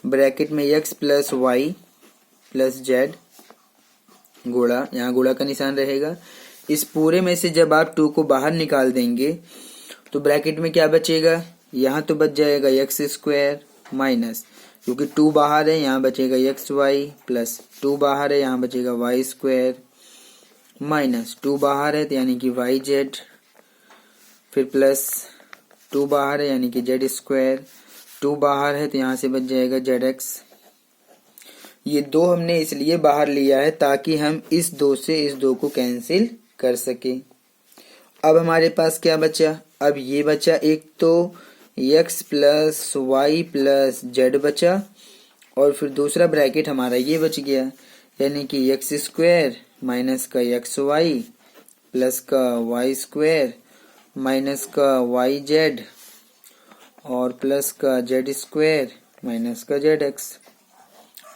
ब्रैकेट में x plus Y plus z गुणा, यहाँ गुणा का निशान रहेगा। इस पूरे में से जब आप 2 को बाहर निकाल देंगे तो ब्रैकेट में क्या बचेगा, यहाँ तो बच जाएगा एक्स स्क्वायर माइनस, क्योंकि 2 बाहर है यहाँ बचेगा एक्स वाई, प्लस 2 बाहर है यहाँ बचेगा वाई स्क्वायर, माइनस 2 बाहर है तो यानी कि वाई जेड, फिर प्लस 2 बाहर है यानी कि जेड स्क्वायर, 2 बाहर है तो यहाँ से बच जाएगा जेड एक्स। ये 2 हमने इसलिए बाहर लिया है ताकि हम इस 2 से इस 2 को कैंसिल कर सके। अब हमारे पास क्या बचा, अब ये बचा, एक तो x plus Y plus z बचा, और फिर दूसरा ब्रैकेट हमारा ये बच गया, यानी कि एक्स स्क्वायर माइनस का एक्स वाई प्लस का वाई स्क्वायर माइनस का वाई जेड और प्लस का जेड स्क्वायर माइनस का जेड एक्स।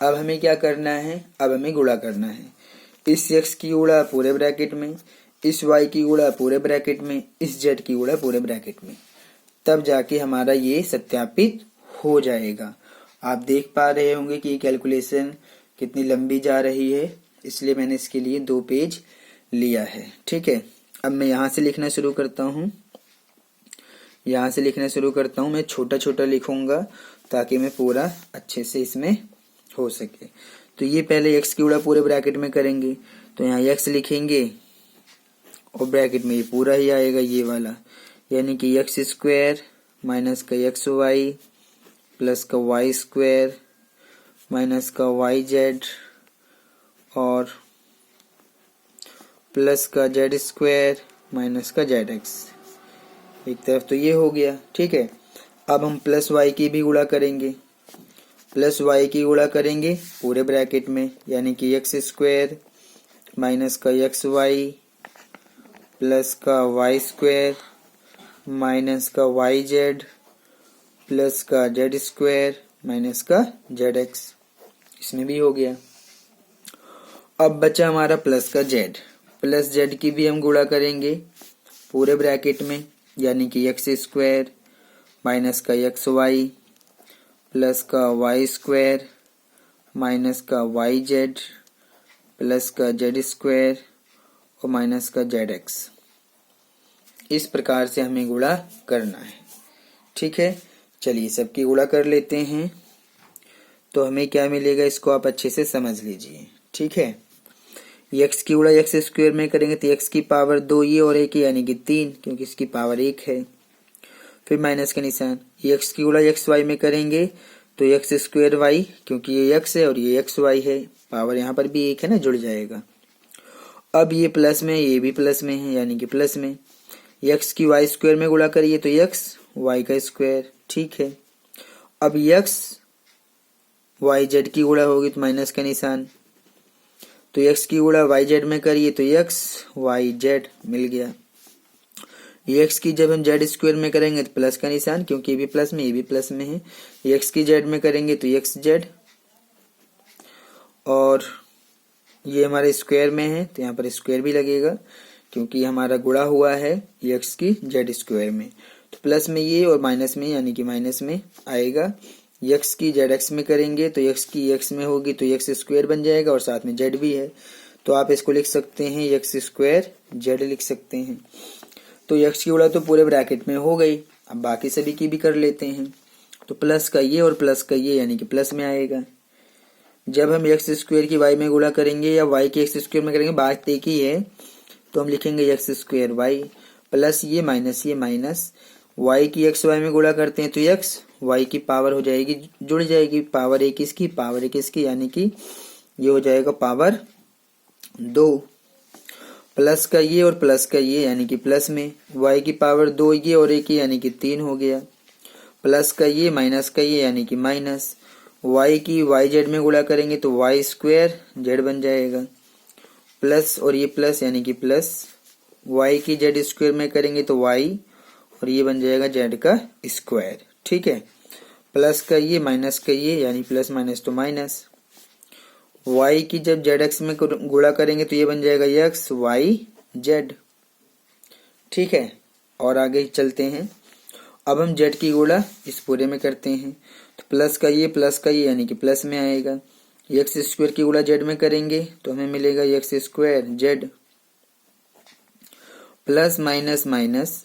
अब हमें क्या करना है, अब हमें गुणा करना है। इस x की गुणा पूरे ब्रैकेट में, इस y की गुणा पूरे ब्रैकेट में, इस z की गुणा पूरे ब्रैकेट में, तब जाके हमारा ये सत्यापित हो जाएगा। आप देख पा रहे होंगे कि ये कैलकुलेशन कितनी लंबी जा रही है, इसलिए मैंने इसके लिए 2 पेज लिया है। ठीक है, अब मैं यहाँ से लिखना शुरू करता हूँ। यहाँ से लिखना शुरू करता हूँ, मैं छोटा छोटा लिखूंगा ताकि मैं पूरा अच्छे से इसमें हो सके। तो ये पहले x की गुणा पूरे ब्रैकेट में करेंगे, तो यहाँ x लिखेंगे और ब्रैकेट में ये पूरा ही आएगा ये वाला, यानी कि एक्स स्क्वायर माइनस का एक्स वाई प्लस का वाई स्क्वायर माइनस का वाई जेड और प्लस का जेड स्क्वायर माइनस का जेड एक्स। एक तरफ तो ये हो गया। ठीक है, अब हम प्लस वाई की भी गुणा करेंगे, प्लस वाई की गुणा करेंगे पूरे ब्रैकेट में, यानी कि एक्स स्क्वायर माइनस का एक्स वाई प्लस का वाई स्क्वायर माइनस का वाई जेड प्लस का जेड स्क्वायर माइनस का जेड एक्स। इसमें भी हो गया। अब बचा हमारा प्लस का जेड, प्लस जेड की भी हम गुणा करेंगे पूरे ब्रैकेट में, यानी कि एक्स स्क्वायर माइनस का एक्स वाई प्लस का वाई स्क्वायर माइनस का वाई जेड प्लस का जेड स्क्वायर और माइनस का जेड एक्स। इस प्रकार से हमें गुणा करना है। ठीक है, चलिए सबकी गुणा कर लेते हैं, तो हमें क्या मिलेगा इसको आप अच्छे से समझ लीजिए। ठीक है, x की गुणा एक्स स्क्वायर में करेंगे तो x की पावर 2 ये और 1 यानी कि 3, क्योंकि इसकी पावर 1 है। फिर माइनस का निशान, x की गुणा एक्स वाई में करेंगे तो एक्स स्क्वायर वाई, क्योंकि ये x है और ये एक्स वाई है, पावर यहाँ पर भी 1 है ना, जुड़ जाएगा। अब ये प्लस में, ये भी प्लस में है, यानी कि प्लस में x की वाई स्क्वायर में गुणा करिए तो x वाई का स्क्वायर। ठीक है, अब x वाई जेड की गुणा होगी तो माइनस का निशान, तो x की गुणा वाई जेड में करिए तो x वाई जेड मिल गया। x की जब हम जेड स्क्वायर में करेंगे तो प्लस का निशान, क्योंकि ये भी प्लस में ये भी प्लस में है। x की जेड में करेंगे तो x जेड, और ये हमारे स्क्वायर में है तो यहाँ पर स्क्वायर भी लगेगा, क्योंकि हमारा गुणा हुआ है x की जेड स्क्वायर में। तो प्लस में ये और माइनस में, यानी कि माइनस में आएगा। x की जेड एक्स में करेंगे तो x की x में होगी तो x स्क्वायर बन जाएगा और साथ में जेड भी है, तो आप इसको लिख सकते हैं x स्क्वायर जेड लिख सकते हैं। तो x की गुणा तो पूरे ब्रैकेट में हो गई, अब बाकी सभी की भी कर लेते हैं। तो प्लस का ये और प्लस का ये, यानी कि प्लस में आएगा। जब हम एक्स स्क्वायर की वाई में गुणा करेंगे या वाई की एक्स स्क्वायर में करेंगे, बात एक ही है, तो हम लिखेंगे एक्स स्क्वायर वाई प्लस ये माइनस वाई की एक्स वाई में गुणा करते हैं तो एक्स वाई की पावर हो जाएगी, जुड़ जाएगी, पावर 1 इसकी पावर 1 इसकी, यानी कि ये हो जाएगा पावर 2 प्लस का ये और प्लस का ये यानी कि प्लस में, y की पावर 2 ये और एक ये यानी कि 3 हो गया, प्लस का ये माइनस का ये यानी कि माइनस, y की yz में गुणा करेंगे तो y स्क्वायर z बन जाएगा, प्लस और ये प्लस यानी कि प्लस, y की z स्क्वायर में करेंगे तो y और ये बन जाएगा z का स्क्वायर। ठीक है, प्लस का ये माइनस का ये यानी प्लस माइनस तो माइनस, y की जब zx में गुणा करेंगे तो ये बन जाएगा x y z। ठीक है, और आगे चलते हैं। अब हम z की गुणा इस पूरे में करते हैं तो प्लस का ये यानी कि प्लस में आएगा, एक्स स्क्वायर की गुणा z में करेंगे तो हमें मिलेगा x square z, plus minus minus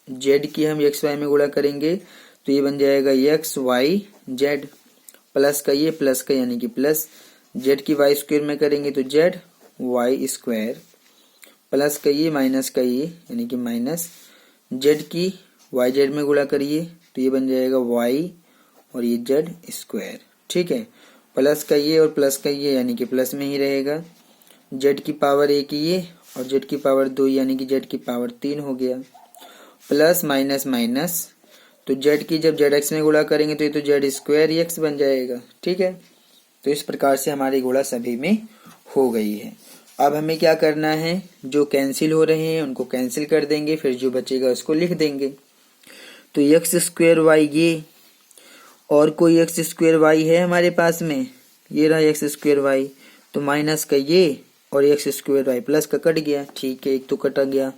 z की हम एक्स वाई में गुणा करेंगे तो ये बन जाएगा एक्स वाई z, प्लस का यानी कि प्लस, z की वाई स्क्वायर में करेंगे तो z वाई स्क्वायर, प्लस का ये माइनस का ये यानी कि माइनस, z की वाई जेड में गुणा करिए तो ये बन जाएगा y और ये z स्क्वायर। ठीक है, प्लस का ये और प्लस का ये यानी कि प्लस में ही रहेगा, z की पावर 1 ये और z की पावर 2 यानी कि z की पावर 3 हो गया, प्लस माइनस माइनस तो z की जब zx में गुणा करेंगे तो ये तो z स्क्वायर x बन जाएगा। ठीक है, तो इस प्रकार से हमारी गुणा सभी में हो गई है। अब हमें क्या करना है, जो कैंसिल हो रहे हैं उनको कैंसिल कर देंगे, फिर जो बचेगा उसको लिख देंगे। तो एक्स स्क्वायर वाई ये और कोई एक्स स्क्वायर वाई है हमारे पास में, ये रहा एक्स स्क्वायर वाई, तो माइनस का ये और एक्स स्क्वायर वाई प्लस का कट गया। ठीक है, एक तो कटा गया।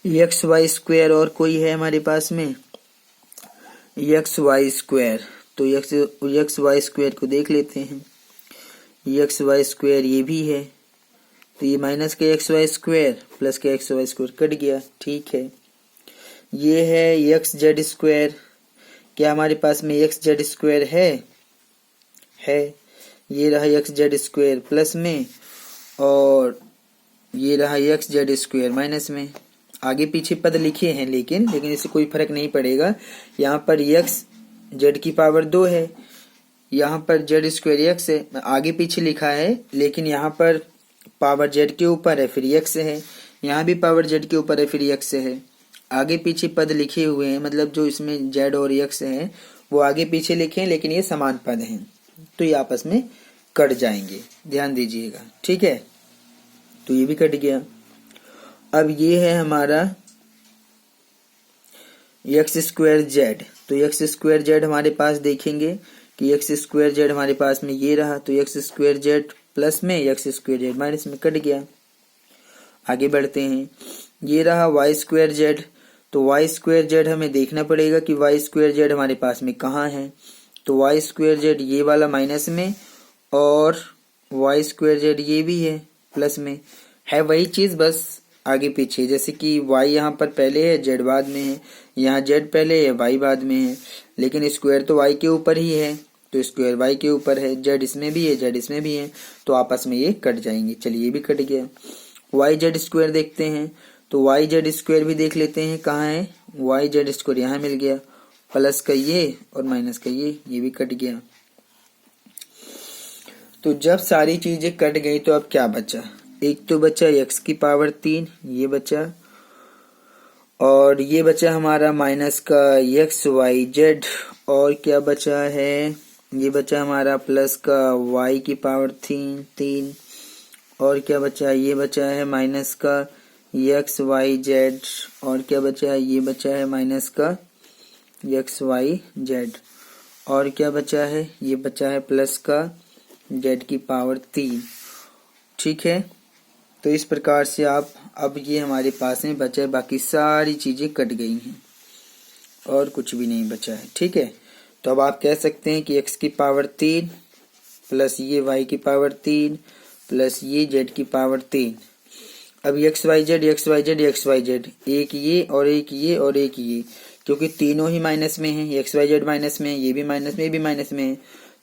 एक्स वाई स्क्वायर और कोई है हमारे पास में, एक्स वाई स्क्वायर, तो एक्स वाई स्क्वायर को देख लेते हैं, एक्स वाई स्क्वायर ये भी है, तो ये माइनस का एक्स वाई स्क्वायर प्लस का एक्स वाई स्क्वायर कट गया। ठीक है, ये है एक्स जेड स्क्वायर, क्या हमारे पास में एक्स जेड स्क्वायर है, ये रहा एक्स जेड स्क्वायर प्लस में और ये रहा एक्स जेड स्क्वायर माइनस में। आगे पीछे पद लिखे हैं लेकिन इससे कोई फर्क नहीं पड़ेगा। यहाँ पर एक्स जेड की पावर 2 है, यहाँ पर जेड स्क्वायर एक्स है, आगे पीछे लिखा है लेकिन यहाँ पर पावर जेड के ऊपर है फिर एक्स है, यहाँ भी पावर जेड के ऊपर है फिर एक्स है। आगे पीछे पद लिखे हुए हैं, मतलब जो इसमें जेड और एक्स है वो आगे पीछे लिखे हैं लेकिन ये समान पद हैं, तो ये आपस में कट जाएंगे, ध्यान दीजिएगा। ठीक है, तो ये भी कट गया। अब ये है हमारा एक्स स्क्वायर जेड, तो एक्स स्क्वायर जेड हमारे पास देखेंगे कि एक्स स्क्वायर जेड हमारे पास में ये रहा, तो एक्स स्क्वायर जेड प्लस में एक्स स्क्वायर जेड माइनस में कट गया। आगे बढ़ते हैं, ये रहा वाई स्क्वायर जेड, तो वाई स्क्वायर जेड हमें देखना पड़ेगा कि वाई स्क्वायर जेड हमारे पास में कहाँ है, तो वाई स्क्वायर जेड ये वाला माइनस में और वाई स्क्वायर जेड ये भी है प्लस में, है वही चीज बस आगे पीछे, जैसे कि y यहाँ पर पहले है z बाद में है, यहाँ z पहले है y बाद में है, लेकिन स्क्वायर तो y के ऊपर ही है तो स्क्वायर y के ऊपर है, z इसमें भी है z इसमें भी है, तो आपस में ये कट जाएंगे। चलिए ये भी कट गया। वाई जेड स्क्वायर देखते हैं, तो वाई जेड स्क्वायर भी देख लेते हैं कहाँ है, वाई जेड स्क्वायर यहाँ मिल गया, प्लस का ये और माइनस का ये भी कट गया। तो जब सारी चीजें कट गई तो अब क्या बचा, एक तो बचा x की पावर 3 ये बचा, और ये बचा हमारा माइनस का एक्स वाई जेड, और क्या बचा है, ये बचा हमारा प्लस का y की पावर 3, और क्या बचा, ये बचा है माइनस का एक्स वाई जेड, और क्या बचा है, ये बचा है माइनस का एक्स वाई जेड, और क्या बचा है, ये बचा है प्लस का जेड की पावर 3। ठीक है, तो इस प्रकार से आप अब ये हमारे पास में बचा है, बाकी सारी चीजें कट गई हैं और कुछ भी नहीं बचा है। ठीक है, तो अब आप कह सकते हैं कि x की पावर 3 प्लस ये y की पावर 3 प्लस ये z की पावर 3। अब एक्स वाई जेड एक ये और एक ये और एक ये, क्योंकि तीनों ही माइनस में है, एक्स वाई जेड माइनस में है, ये भी माइनस में, ये भी माइनस में है,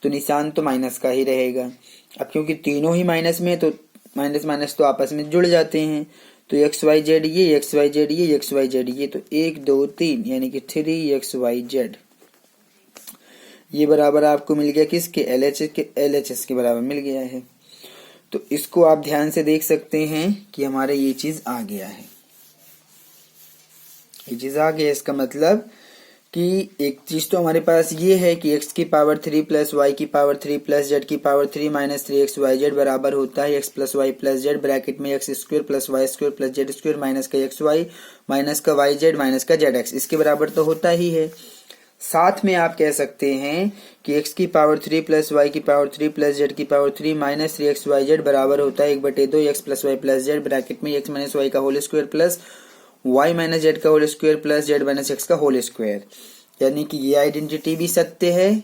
तो निशान तो माइनस का ही रहेगा। अब क्योंकि तीनों ही माइनस में है तो माइनस माइनस तो आपस में जुड़ जाते हैं, तो एक्स वाई जेड ये एक्स वाई जेड ये एक्स वाई जेड ये, तो 1 2 3 यानी कि 3 XYZ ये बराबर आपको मिल गया किसके, LHS के बराबर मिल गया है। तो इसको आप ध्यान से देख सकते हैं कि हमारे ये चीज आ गया है, ये चीज आ गया। इसका मतलब कि एक चीज तो हमारे पास ये है कि x की पावर 3 प्लस वाई की पावर 3 प्लस जेड की पावर 3 माइनस 3xyz बराबर होता है x plus Y plus Z bracket में x square plus Y square plus Z square minus का xy माइनस का yz माइनस का zx, इसके बराबर तो होता ही है। साथ में आप कह सकते हैं कि x की पावर 3 प्लस वाई की पावर 3 प्लस जेड की पावर 3 माइनस 3xyz बराबर होता है 1/2 x plus Y plus Z bracket में x माइनस वाई का whole square plus y minus Z का whole square plus Z minus x का होल स्क्वायर। यानी कि ये आइडेंटिटी भी सत्य है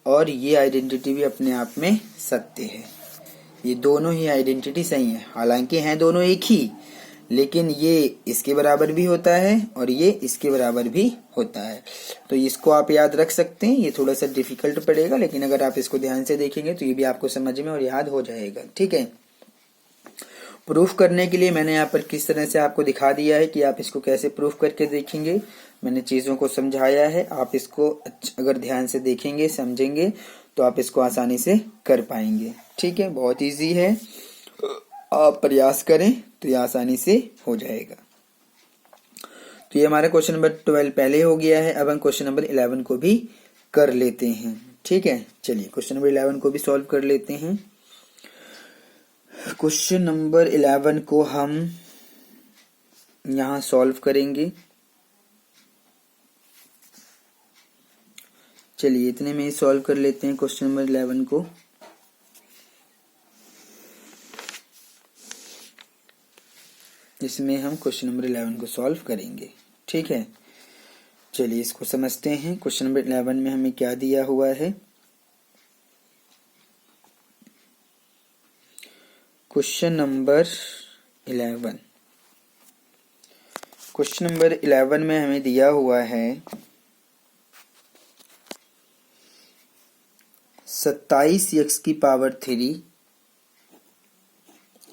और ये आइडेंटिटी भी अपने आप में सत्य है। ये दोनों ही आइडेंटिटी सही है, हालांकि हैं दोनों एक ही, लेकिन ये इसके बराबर भी होता है और ये इसके बराबर भी होता है। तो इसको आप याद रख सकते हैं। ये थोड़ा सा डिफिकल्ट पड़ेगा, लेकिन अगर आप इसको ध्यान से देखेंगे तो ये भी आपको समझ में और याद हो जाएगा। ठीक है, प्रूफ करने के लिए मैंने यहाँ पर किस तरह से आपको दिखा दिया है कि आप इसको कैसे प्रूफ करके देखेंगे। मैंने चीजों को समझाया है, आप इसको अगर ध्यान से देखेंगे समझेंगे तो आप इसको आसानी से कर पाएंगे। ठीक है, बहुत इजी है, आप प्रयास करें तो ये आसानी से हो जाएगा। तो ये हमारा क्वेश्चन नंबर 12 पहले हो गया है। अब हम क्वेश्चन नंबर 11 को भी कर लेते हैं। ठीक है, चलिए क्वेश्चन नंबर 11 को भी सॉल्व कर लेते हैं। क्वेश्चन नंबर 11 को हम यहां सॉल्व करेंगे। चलिए इतने में ही सॉल्व कर लेते हैं क्वेश्चन नंबर 11 को। इसमें हम क्वेश्चन नंबर 11 को सॉल्व करेंगे। ठीक है, चलिए इसको समझते हैं। क्वेश्चन नंबर 11 में हमें क्या दिया हुआ है। क्वेश्चन नंबर 11, क्वेश्चन नंबर 11 में हमें दिया हुआ है 27x की पावर 3,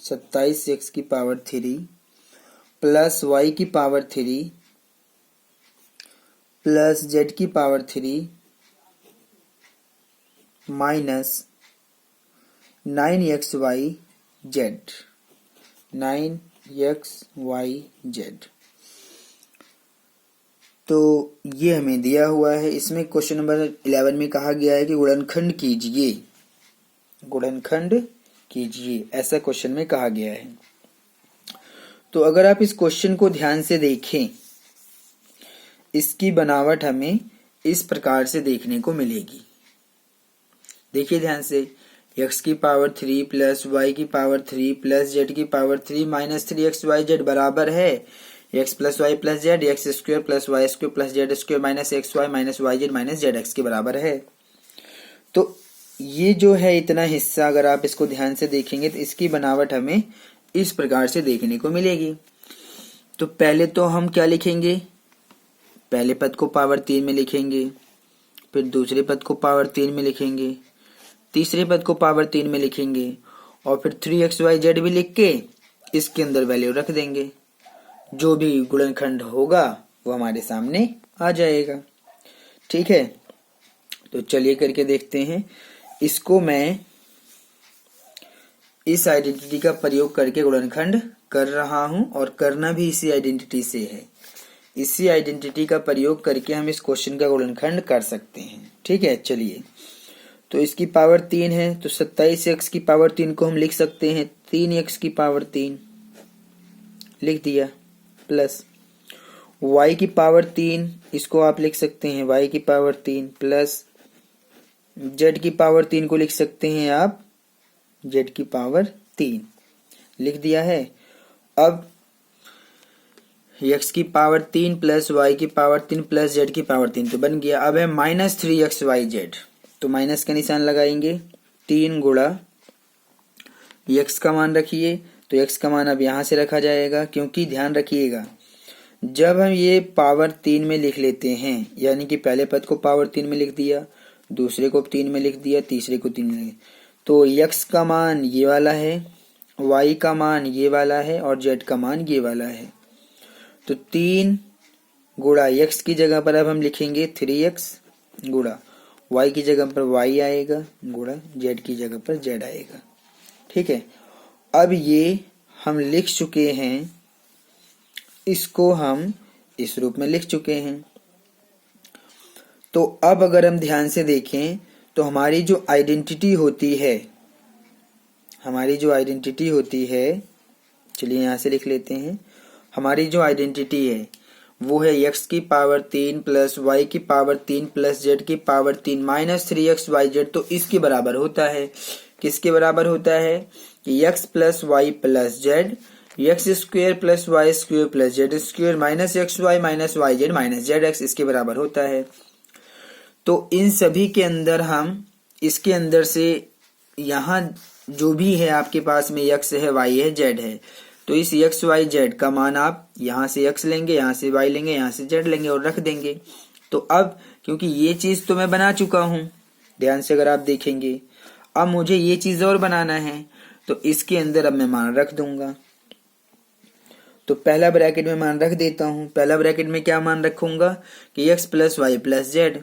27x की पावर 3 प्लस y की पावर 3 प्लस z की पावर 3 माइनस 9xyz, 9xyz। तो ये हमें दिया हुआ है। इसमें क्वेश्चन नंबर 11 में कहा गया है कि गुणनखंड कीजिए, गुणनखंड कीजिए, ऐसा क्वेश्चन में कहा गया है। तो अगर आप इस क्वेश्चन को ध्यान से देखें, इसकी बनावट हमें इस प्रकार से देखने को मिलेगी। देखिए ध्यान से, x की पावर 3 प्लस वाई की पावर 3 प्लस जेड की पावर 3 माइनस 3xyz बराबर है x plus Y plus z, x square plus Y square plus Z square minus x y minus y z minus z x के बराबर है। तो ये जो है इतना हिस्सा अगर आप इसको ध्यान से देखेंगे तो इसकी बनावट हमें इस प्रकार से देखने को मिलेगी। तो पहले तो हम क्या लिखेंगे, पहले पद को पावर 3 में लिखेंगे, फिर दूसरे पद को पावर 3 में लिखेंगे, तीसरे पद को पावर 3 में लिखेंगे और फिर 3xyz भी लिख के इसके अंदर वैल्यू रख देंगे। जो भी गुणनखंड होगा वो हमारे सामने आ जाएगा। ठीक है, तो चलिए करके देखते हैं। इसको मैं इस आइडेंटिटी का प्रयोग करके गुणनखंड कर रहा हूं और करना भी इसी आइडेंटिटी से है। इसी आइडेंटिटी का प्रयोग करके हम इस क्वेश्चन का गुणनखंड कर सकते हैं। ठीक है, चलिए। तो इसकी पावर 3 है, तो 27x की पावर 3 को हम लिख सकते हैं 3x की पावर 3 लिख दिया, प्लस y की पावर 3, इसको आप लिख सकते हैं y की पावर 3 प्लस z की पावर 3 को लिख सकते हैं आप z की पावर 3 लिख दिया है। अब x की पावर 3 प्लस y की पावर 3 प्लस z की पावर 3 तो बन गया। अब है माइनस 3xyz, तो माइनस का निशान लगाएंगे, 3 गुणा x का मान रखिए, तो x का मान अब यहां से रखा जाएगा, क्योंकि ध्यान रखिएगा जब हम ये पावर 3 में लिख लेते हैं, यानी कि पहले पद को पावर 3 में लिख दिया, दूसरे को 3 में लिख दिया, तीसरे को 3 में, तो x का मान ये वाला है, y का मान ये वाला है और z का मान ये वाला है। तो 3 गुणा x की जगह पर अब हम लिखेंगे 3x गुणा y की जगह पर y आएगा गुणा z की जगह पर z आएगा। ठीक है, अब ये हम लिख चुके हैं, इसको हम इस रूप में लिख चुके हैं। तो अब अगर हम ध्यान से देखें तो हमारी जो आइडेंटिटी होती है, चलिए यहाँ से लिख लेते हैं। हमारी जो आइडेंटिटी है वो है x की पावर 3 प्लस y की पावर 3 प्लस z की पावर 3 माइनस 3xyz। तो इसके बराबर होता है, किसके बराबर होता है कि x plus Y plus z, x square plus y square plus z square minus x y minus y z minus z x, इसके बराबर होता है। तो इन सभी के अंदर हम इसके अंदर से यहाँ जो भी है आपके पास में x है, y है, z है, तो इस x y z का मान आप यहाँ से x लेंगे, यहाँ से y लेंगे, यहाँ से z लेंगे और रख देंगे। तो अब क्योंकि ये चीज तो मैं बना चुका हूँ, ध्यान से अगर आप देखेंगे, अब मुझे ये चीज और बनाना है, तो इसके अंदर अब मैं मान रख दूंगा। तो पहला ब्रैकेट में मान रख देता हूँ। पहला ब्रैकेट में क्या मान रखूंगा कि x plus Y plus z.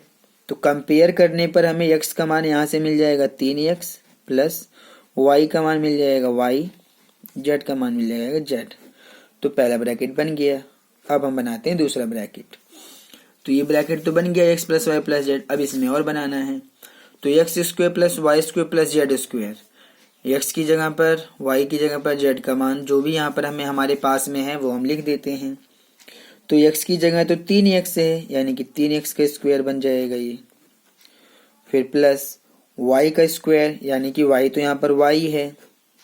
तो कंपेयर करने पर हमें x का मान यहाँ से मिल जाएगा 3x प्लस y का मान मिल जाएगा y, z का मान मिल जाएगा z। तो पहला ब्रैकेट बन गया। अब हम बनाते हैं दूसरा ब्रैकेट। तो ये ब्रैकेट तो बन गया x plus Y plus z. अब इसमें और बनाना है, तो x square plus y square plus z square, x की जगह पर y की जगह पर z का मान जो भी यहाँ पर हमें हमारे पास में है वो हम लिख देते हैं। तो x की जगह तो 3x है, यानी कि 3x का स्क्वायर बन जाएगा ये, फिर प्लस y का स्क्वायर, यानी कि y तो यहाँ पर y है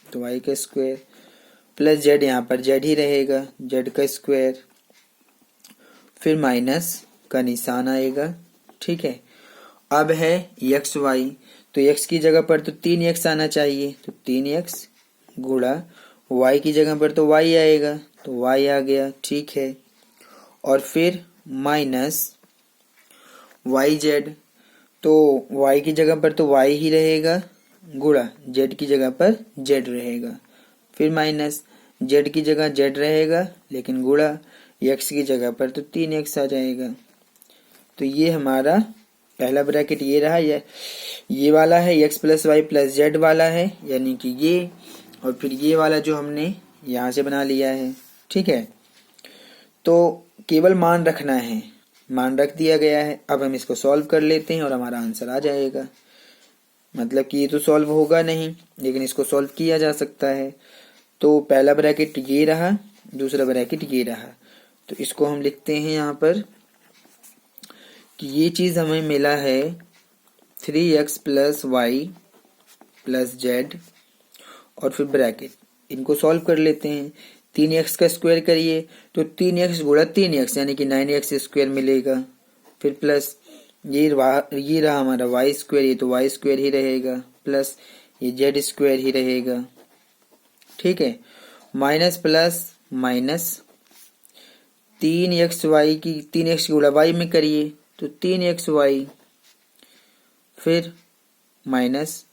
तो y का स्क्वायर, प्लस z यहाँ पर z ही रहेगा, z का स्क्वायर, फिर माइनस का निशान आएगा। ठीक है, अब है एक्स वाई, तो x की जगह पर तो 3x आना चाहिए, तो 3x गुणा y की जगह पर तो y आएगा, तो y आ गया। ठीक है, और फिर माइनस yz, तो y की जगह पर तो y ही रहेगा, गुणा z की जगह पर z रहेगा, फिर माइनस z की जगह z रहेगा, लेकिन गुणा x की जगह पर तो 3x आ जाएगा। तो ये हमारा पहला ब्रैकेट ये रहा, ये वाला है x plus Y plus z वाला है, यानी कि ये, और फिर ये वाला जो हमने यहाँ से बना लिया है। ठीक है, तो केवल मान रखना है, मान रख दिया गया है। अब हम इसको सॉल्व कर लेते हैं और हमारा आंसर आ जाएगा। मतलब कि ये तो सॉल्व होगा नहीं, लेकिन इसको सॉल्व किया जा सकता है। तो पहला ब्रैकेट ये रहा, दूसरा ब्रैकेट ये रहा। तो इसको हम लिखते हैं यहाँ पर कि ये चीज हमें मिला है 3x plus Y plus Z, और फिर ब्रैकेट, इनको सॉल्व कर लेते हैं। 3x का स्क्वायर करिए तो 3x गुणा 3x यानी कि 9x स्क्वायर मिलेगा, फिर प्लस ये रहा हमारा वाई स्क्वायर, ये तो वाई स्क्वायर ही रहेगा, प्लस ये जेड स्क्वायर ही रहेगा। ठीक है, minus plus minus 3x Y की 3x गुणा वाई में करिए तो 3x वाई, फिर माइनस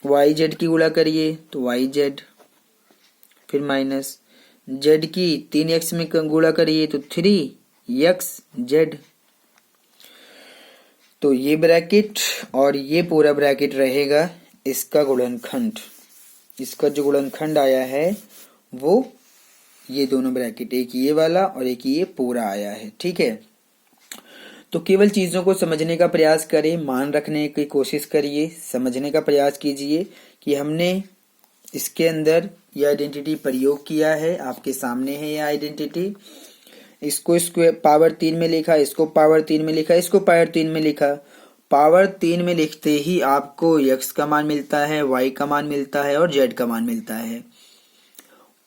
वाई जेड की गुणा करिए तो वाई जेड, फिर माइनस जेड की 3x में गुणा करिए तो 3x जेड। तो ये ब्रैकेट और ये पूरा ब्रैकेट रहेगा इसका गुणनखंड। इसका जो गुणनखंड आया है वो ये दोनों ब्रैकेट, एक ये वाला और एक ये पूरा आया है। ठीक है, तो केवल चीजों को समझने का प्रयास करें, मान रखने की कोशिश करिए, समझने का प्रयास कीजिए कि हमने इसके अंदर यह आइडेंटिटी प्रयोग किया है। आपके सामने है यह आइडेंटिटी, इसको स्क्वायर पावर 3 में लिखा, इसको पावर 3 में लिखा, इसको पावर 3 में लिखा। पावर 3 में लिखते ही आपको x का मान मिलता है, y का मान मिलता है और z का मान मिलता है।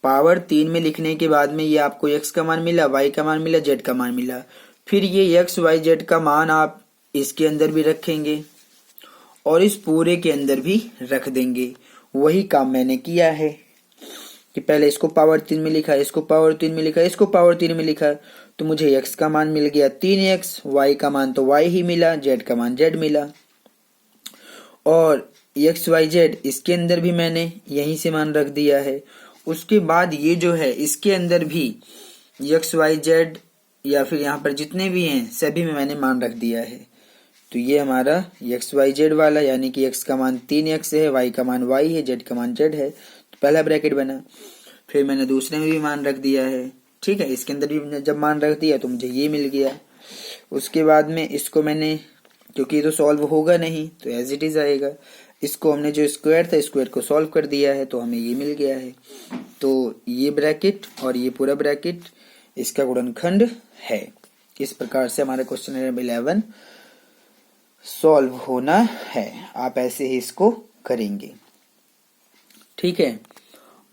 पावर 3 में लिखने के बाद में ये आपको x का मान मिला, y का मान मिला, z का मान मिला। फिर ये x y z का मान आप इसके अंदर भी रखेंगे और इस पूरे के अंदर भी रख देंगे। वही काम मैंने किया है कि पहले इसको पावर 3 में लिखा, इसको पावर 3 में लिखा, इसको पावर 3 में लिखा, तो मुझे x का मान मिल गया 3x, y का मान तो y ही मिला, z का मान z मिला, और x y z इसके अंदर भी मैंने यहीं से मान रख दिया है। उसके बाद ये जो है इसके अंदर भी x y z या फिर यहाँ पर जितने भी हैं सभी में मैंने मान रख दिया है। तो ये हमारा x y z वाला, यानी कि x का मान 3x है, y का मान y है, z का मान z है। पहला ब्रैकेट बना, फिर मैंने दूसरे में भी मान रख दिया है, ठीक है, इसके अंदर भी जब मान रख दिया तो मुझे ये मिल गया। उसके बाद में इसको मैंने, क्योंकि ये तो सॉल्व होगा नहीं तो एज इट इज आएगा, इसको हमने जो स्क्वायर था स्क्वायर को सॉल्व कर दिया है तो हमें ये मिल गया है। तो ये ब्रैकेट और ये पूरा ब्रैकेट इसका गुणनखंड है। इस प्रकार से हमारा क्वेश्चन नंबर 11 सॉल्व होना है। आप ऐसे ही इसको करेंगे, ठीक है।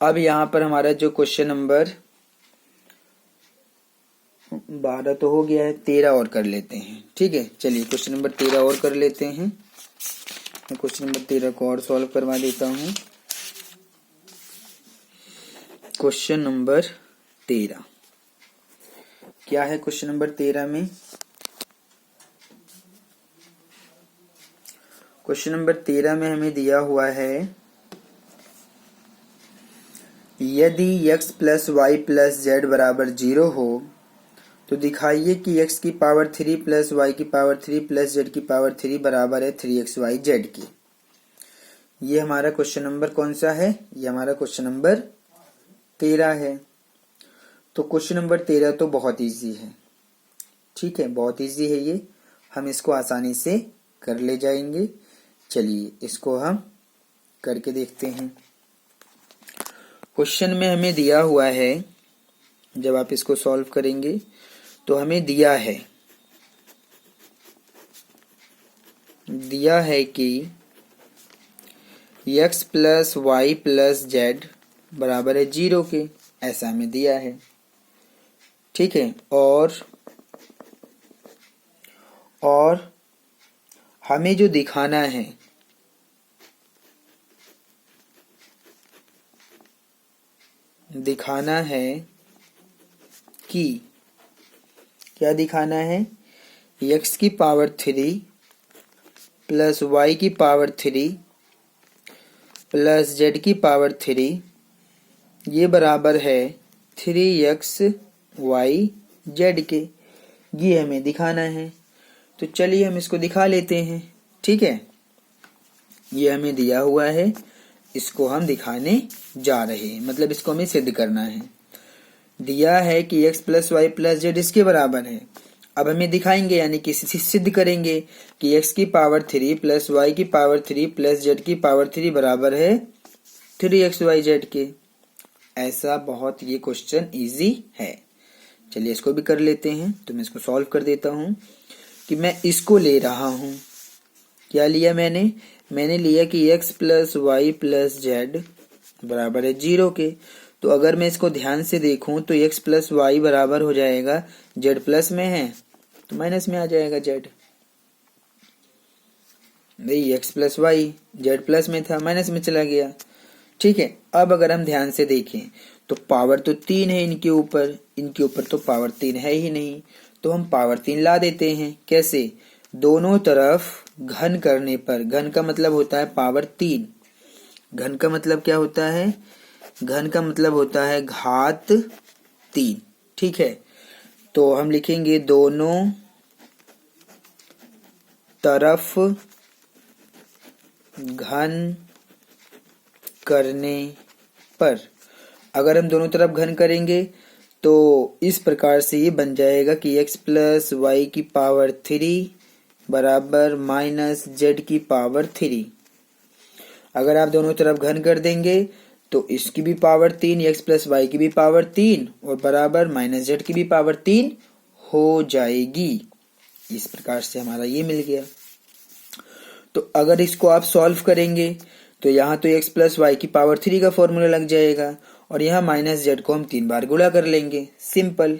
अब यहाँ पर हमारा जो क्वेश्चन नंबर 12 तो हो गया है, 13 और कर लेते हैं, ठीक है। चलिए क्वेश्चन नंबर 13 और कर लेते हैं। मैं क्वेश्चन नंबर 13 को और सॉल्व करवा देता हूँ। क्वेश्चन नंबर 13 क्या है? क्वेश्चन नंबर 13 में, क्वेश्चन नंबर 13 में हमें दिया हुआ है यदि x plus Y plus z बराबर 0 हो तो दिखाइए कि x की पावर 3 प्लस वाई की पावर 3 प्लस जेड की पावर 3 बराबर है 3xyz की। ये हमारा क्वेश्चन नंबर कौन सा है? ये हमारा क्वेश्चन नंबर 13 है। तो क्वेश्चन नंबर 13 तो बहुत इजी है, ठीक है, बहुत इजी है ये, हम इसको आसानी से कर ले जाएंगे। चलिए इसको हम करके देखते हैं। क्वेश्चन में हमें दिया हुआ है, जब आप इसको सॉल्व करेंगे तो हमें दिया है कि x plus Y plus z बराबर है 0 के, ऐसा हमें दिया है, ठीक है। और हमें जो दिखाना है कि क्या दिखाना है, x की पावर 3 प्लस वाई की पावर 3 प्लस जेड की पावर 3 ये बराबर है 3xyz के। ये हमें दिखाना है, तो चलिए हम इसको दिखा लेते हैं, ठीक है। ये हमें दिया हुआ है, इसको हम दिखाने जा रहे हैं, मतलब इसको हमें सिद्ध करना है। दिया है कि x plus Y plus z इसके बराबर है। अब हमें दिखाएंगे, यानी कि सिद्ध करेंगे कि x की पावर 3 प्लस वाई की पावर 3 प्लस जेड की पावर 3 बराबर है 3xyz के। ऐसा बहुत ये क्वेश्चन इजी है। चलिए इसको भी कर लेते हैं। तो मैं इसको सॉल्व कर देता हूं कि मैं इसको ले रहा हूं। क्या लिया मैंने लिया कि x plus Y plus z बराबर है 0 के। तो अगर मैं इसको ध्यान से देखूं तो x प्लस वाई बराबर हो जाएगा, z प्लस में है तो माइनस में आ जाएगा z। नहीं, x plus y z plus में था, माइनस में चला गया, ठीक है। अब अगर हम ध्यान से देखें तो पावर तो 3 है इनके ऊपर तो पावर 3 है ही नहीं, तो हम पावर 3 ला देते हैं। कैसे? दोनों तरफ घन करने पर, घन का मतलब होता है पावर 3, घन का मतलब क्या होता है? घन का मतलब होता है घात 3, ठीक है। तो हम लिखेंगे दोनों तरफ घन करने पर, अगर हम दोनों तरफ घन करेंगे तो इस प्रकार से ये बन जाएगा कि x प्लस वाई की पावर 3 बराबर माइनस जेड की पावर 3। अगर आप दोनों तरफ घन कर देंगे तो इसकी भी पावर 3, x प्लस वाई की भी पावर 3 और बराबर माइनस जेड की भी पावर 3 हो जाएगी। इस प्रकार से हमारा ये मिल गया। तो अगर इसको आप सॉल्व करेंगे तो यहाँ तो x प्लस वाई की पावर 3 का फॉर्मूला लग जाएगा और यहाँ माइनस जेड को हम 3 बार गुणा कर लेंगे। सिंपल,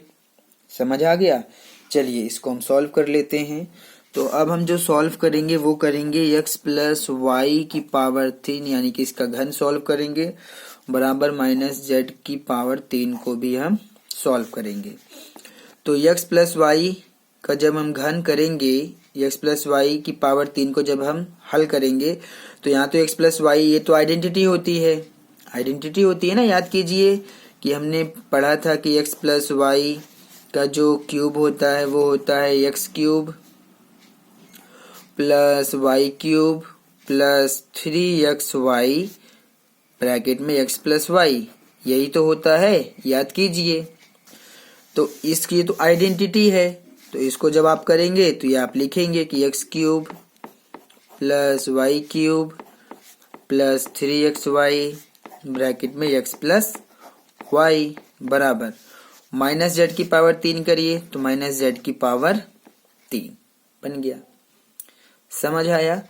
समझ आ गया। चलिए इसको हम सॉल्व कर लेते हैं। तो अब हम जो सॉल्व करेंगे वो करेंगे x प्लस वाई की पावर 3, यानी कि इसका घन सॉल्व करेंगे, बराबर माइनस जेड की पावर 3 को भी हम सॉल्व करेंगे। तो x प्लस वाई का जब हम घन करेंगे, x प्लस वाई की पावर 3 को जब हम हल करेंगे तो यहाँ तो x प्लस वाई ये तो आइडेंटिटी होती है ना। याद कीजिए कि हमने पढ़ा था कि x प्लस वाई का जो क्यूब होता है वो होता है x cube plus y cube plus 3xy bracket में x प्लस वाई, यही तो होता है, याद कीजिए। तो इसकी तो आइडेंटिटी है, तो इसको जब आप करेंगे तो ये आप लिखेंगे कि x cube plus y cube plus 3xy bracket में x प्लस वाई बराबर माइनस जेड की पावर 3 करिए तो माइनस जेड की पावर 3 बन गया। समझ आया?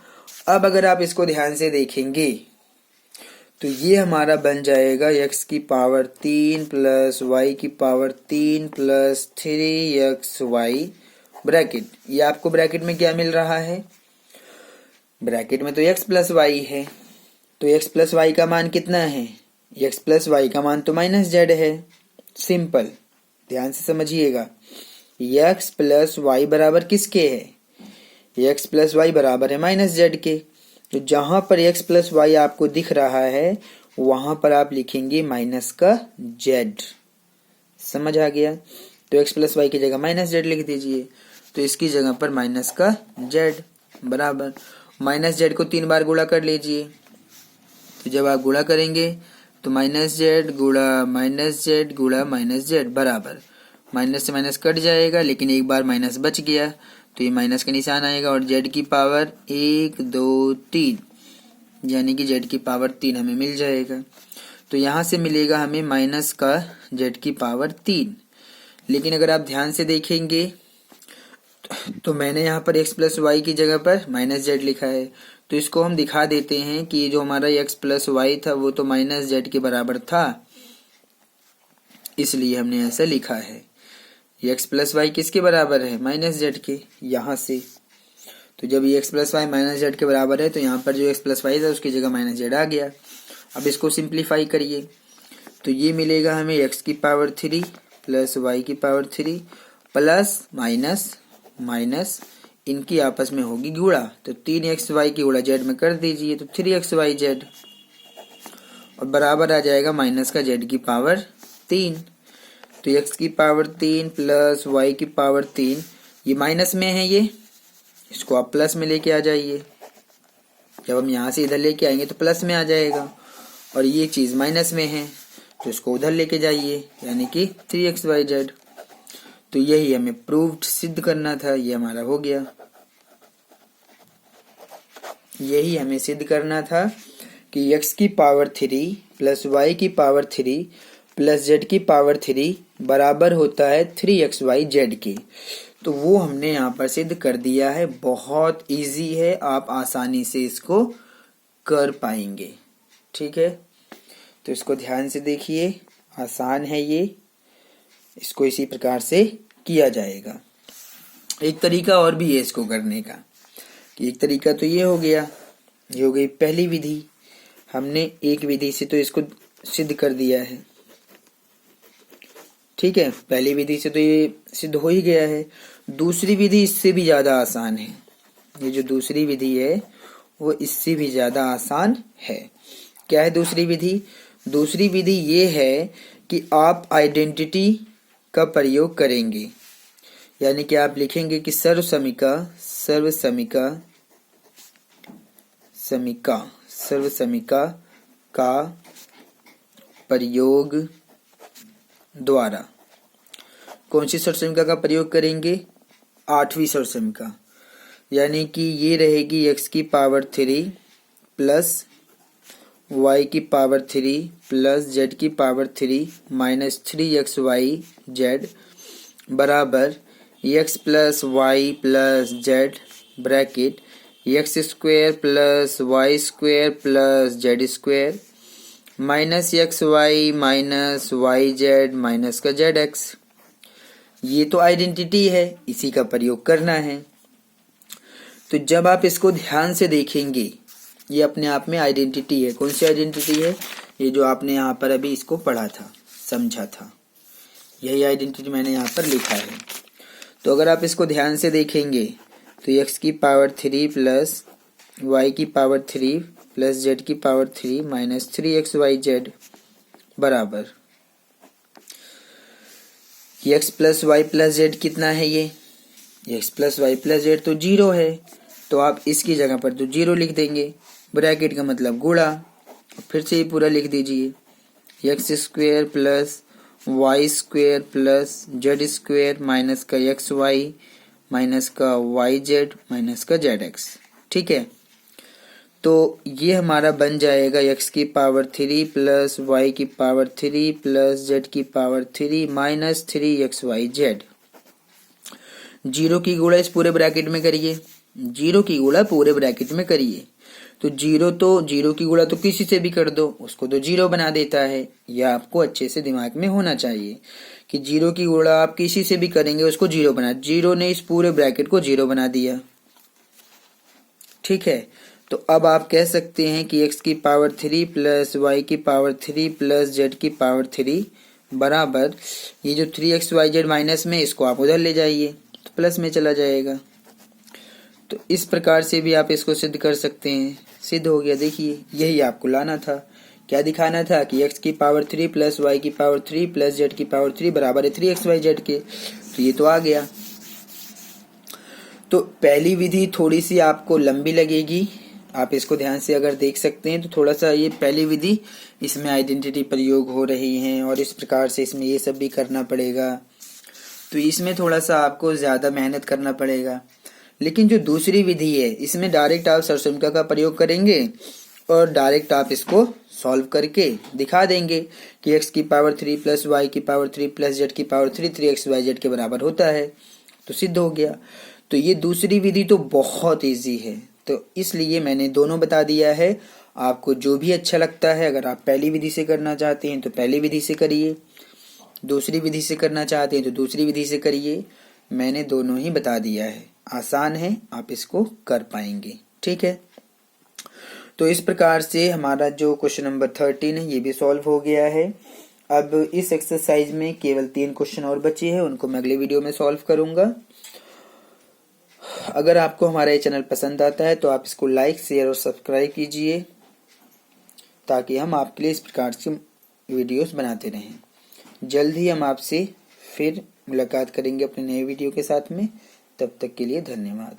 अब अगर आप इसको ध्यान से देखेंगे तो ये हमारा बन जाएगा x की पावर 3 प्लस वाई की पावर 3 प्लस 3xy ब्रैकेट। ये आपको ब्रैकेट में क्या मिल रहा है? ब्रैकेट में तो x प्लस वाई है, तो x प्लस वाई का मान कितना है? x प्लस वाई का मान तो माइनस जेड है। सिंपल, ध्यान से समझिएगा। x प्लस वाई बराबर किसके है? x प्लस वाई बराबर है माइनस जेड के। तो जहां पर x प्लस वाई आपको दिख रहा है वहां पर आप लिखेंगे माइनस का z। समझ आ गया? तो x प्लस वाई की जगह माइनस जेड लिख दीजिए, तो इसकी जगह पर माइनस का z बराबर माइनस जेड को 3 बार गुणा कर लीजिए। तो जब आप गुणा करेंगे तो माइनस जेड गुणा माइनस जेड गुणा माइनस जेड बराबर माइनस से माइनस कट जाएगा, लेकिन एक बार माइनस बच गया तो ये माइनस का निशान आएगा और जेड की पावर 1 2 3 यानी कि जेड की पावर 3 हमें मिल जाएगा। तो यहाँ से मिलेगा हमें माइनस का जेड की पावर 3। लेकिन अगर आप ध्यान से देखेंगे तो मैंने यहाँ पर x प्लस वाई की जगह पर माइनस जेड लिखा है, तो इसको हम दिखा देते हैं कि ये जो हमारा x प्लस वाई था वो तो माइनस जेड के बराबर था, इसलिए हमने ऐसा लिखा है। x प्लस वाई किसके बराबर है? माइनस जेड के। यहाँ से तो जब ये x plus Y minus z के बराबर है तो यहाँ पर जो x प्लस वाई था उसकी जगह माइनस जेड आ गया। अब इसको सिंप्लीफाई करिए तो ये मिलेगा हमें x की पावर 3 प्लस वाई की पावर 3 प्लस माइनस माइनस इनकी आपस में होगी गुणा, तो 3xy की गुणा जेड में कर दीजिए तो 3xyz और बराबर आ जाएगा माइनस का जेड की पावर 3। तो x की पावर 3 प्लस वाई की पावर 3 ये माइनस में है, ये इसको आप प्लस में लेके आ जाइए। जब हम यहाँ से इधर लेके आएंगे तो प्लस में आ जाएगा, और ये चीज माइनस में है तो इसको उधर लेके जाइए यानी कि 3xyz। तो यही हमें प्रूव्ड सिद्ध करना था, ये हमारा हो गया। यही हमें सिद्ध करना था कि x की पावर 3 प्लस वाई की पावर 3 प्लस z की पावर 3 बराबर होता है 3xyz के। तो वो हमने यहाँ पर सिद्ध कर दिया है। बहुत इजी है, आप आसानी से इसको कर पाएंगे। ठीक है, तो इसको ध्यान से देखिए, आसान है ये, इसको इसी प्रकार से किया जाएगा। एक तरीका और भी है इसको करने का, कि एक तरीका तो ये हो गया, ये हो गई पहली विधि। हमने एक विधि से तो इसको सिद्ध कर दिया है। ठीक है, पहली विधि से तो ये सिद्ध हो ही गया है। दूसरी विधि इससे भी ज्यादा आसान है। ये जो दूसरी विधि है वो इससे भी ज्यादा आसान है। क्या है दूसरी विधि? दूसरी विधि ये है कि आप आइडेंटिटी का प्रयोग करेंगे, यानी कि आप लिखेंगे कि सर्वसमीका का प्रयोग द्वारा। कौन सी सर्वसमीका का प्रयोग करेंगे? 8वीं सर्वसमीका, यानी कि ये रहेगी x की पावर 3 प्लस y की पावर 3 प्लस z की पावर 3 माइनस 3xyz बराबर x plus Y plus Z bracket x square plus y square plus z square minus x y minus y z minus का z x. ये तो identity है, इसी का प्रयोग करना है। तो जब आप इसको ध्यान से देखेंगे, ये अपने आप में आइडेंटिटी है। कौन सी आइडेंटिटी है? ये जो आपने यहाँ पर अभी इसको पढ़ा था, समझा था, यही आइडेंटिटी मैंने यहाँ पर लिखा है। तो अगर आप इसको ध्यान से देखेंगे तो x की पावर 3 प्लस y की पावर 3 प्लस z की पावर 3 माइनस 3xyz बराबर x plus Y plus z कितना है? ये x plus Y plus z तो 0 है, तो आप इसकी जगह पर तो 0 लिख देंगे, ब्रैकेट का मतलब गुणा, फिर से ये पूरा लिख दीजिए, x square plus y square plus z square minus का एक्स वाई माइनस का वाई जेड माइनस का जेड एक्स। ठीक है, तो ये हमारा बन जाएगा एक्स की पावर 3 प्लस वाई की पावर 3 प्लस जेड की पावर 3 माइनस 3xyz। जीरो की गुणा इस पूरे ब्रैकेट में करिए, जीरो की गुणा पूरे ब्रैकेट में करिए। तो जीरो की गुणा तो किसी से भी कर दो, उसको तो जीरो बना देता है। यह आपको अच्छे से दिमाग में होना चाहिए कि जीरो की गुणा आप किसी से भी करेंगे उसको जीरो बना, जीरो ने इस पूरे ब्रैकेट को जीरो बना दिया। ठीक है, तो अब आप कह सकते हैं कि x की पावर 3 प्लस वाई की पावर 3 प्लस जेड की पावर 3 बराबर ये जो 3xyz माइनस में, इसको आप उधर ले जाइए तो प्लस में चला जाएगा। तो इस प्रकार से भी आप इसको सिद्ध कर सकते हैं। सिद्ध हो गया। देखिए, यही आपको लाना था, क्या दिखाना था कि x की पावर 3 प्लस वाई की पावर 3 प्लस जेड की पावर 3 बराबर है 3xyz के। तो ये तो आ गया। तो पहली विधि थोड़ी सी आपको लंबी लगेगी, आप इसको ध्यान से अगर देख सकते हैं तो थोड़ा सा ये पहली विधि, इसमें आइडेंटिटी प्रयोग हो रही है और इस प्रकार से इसमें ये सब भी करना पड़ेगा, तो इसमें थोड़ा सा आपको ज्यादा मेहनत करना पड़ेगा। लेकिन जो दूसरी विधि है इसमें डायरेक्ट आप सरसुमका का प्रयोग करेंगे और डायरेक्ट आप इसको सॉल्व करके दिखा देंगे कि x की पावर 3 प्लस वाई की पावर 3 प्लस जेड की पावर 3 3xyz के बराबर होता है, तो सिद्ध हो गया। तो ये दूसरी विधि तो बहुत इजी है, तो इसलिए मैंने दोनों बता दिया है। आपको जो भी अच्छा लगता है, अगर आप पहली विधि से करना चाहते हैं तो पहली विधि से करिए, दूसरी विधि से करना चाहते हैं तो दूसरी विधि से करिए। मैंने दोनों ही बता दिया है, आसान है, आप इसको कर पाएंगे। ठीक है, तो इस प्रकार से हमारा जो क्वेश्चन नंबर 13 है ये भी सॉल्व हो गया है। अब इस एक्सरसाइज में केवल 3 क्वेश्चन और बचे हैं, उनको मैं अगले वीडियो में सॉल्व करूंगा। अगर आपको हमारा ये चैनल पसंद आता है तो आप इसको लाइक शेयर और सब्सक्राइब कीजिए, ताकि हम आपके लिए इस प्रकार से वीडियोस बनाते रहें। जल्द ही हम आपसे फिर मुलाकात करेंगे अपने नए वीडियो के साथ में। तब तक के लिए धन्यवाद।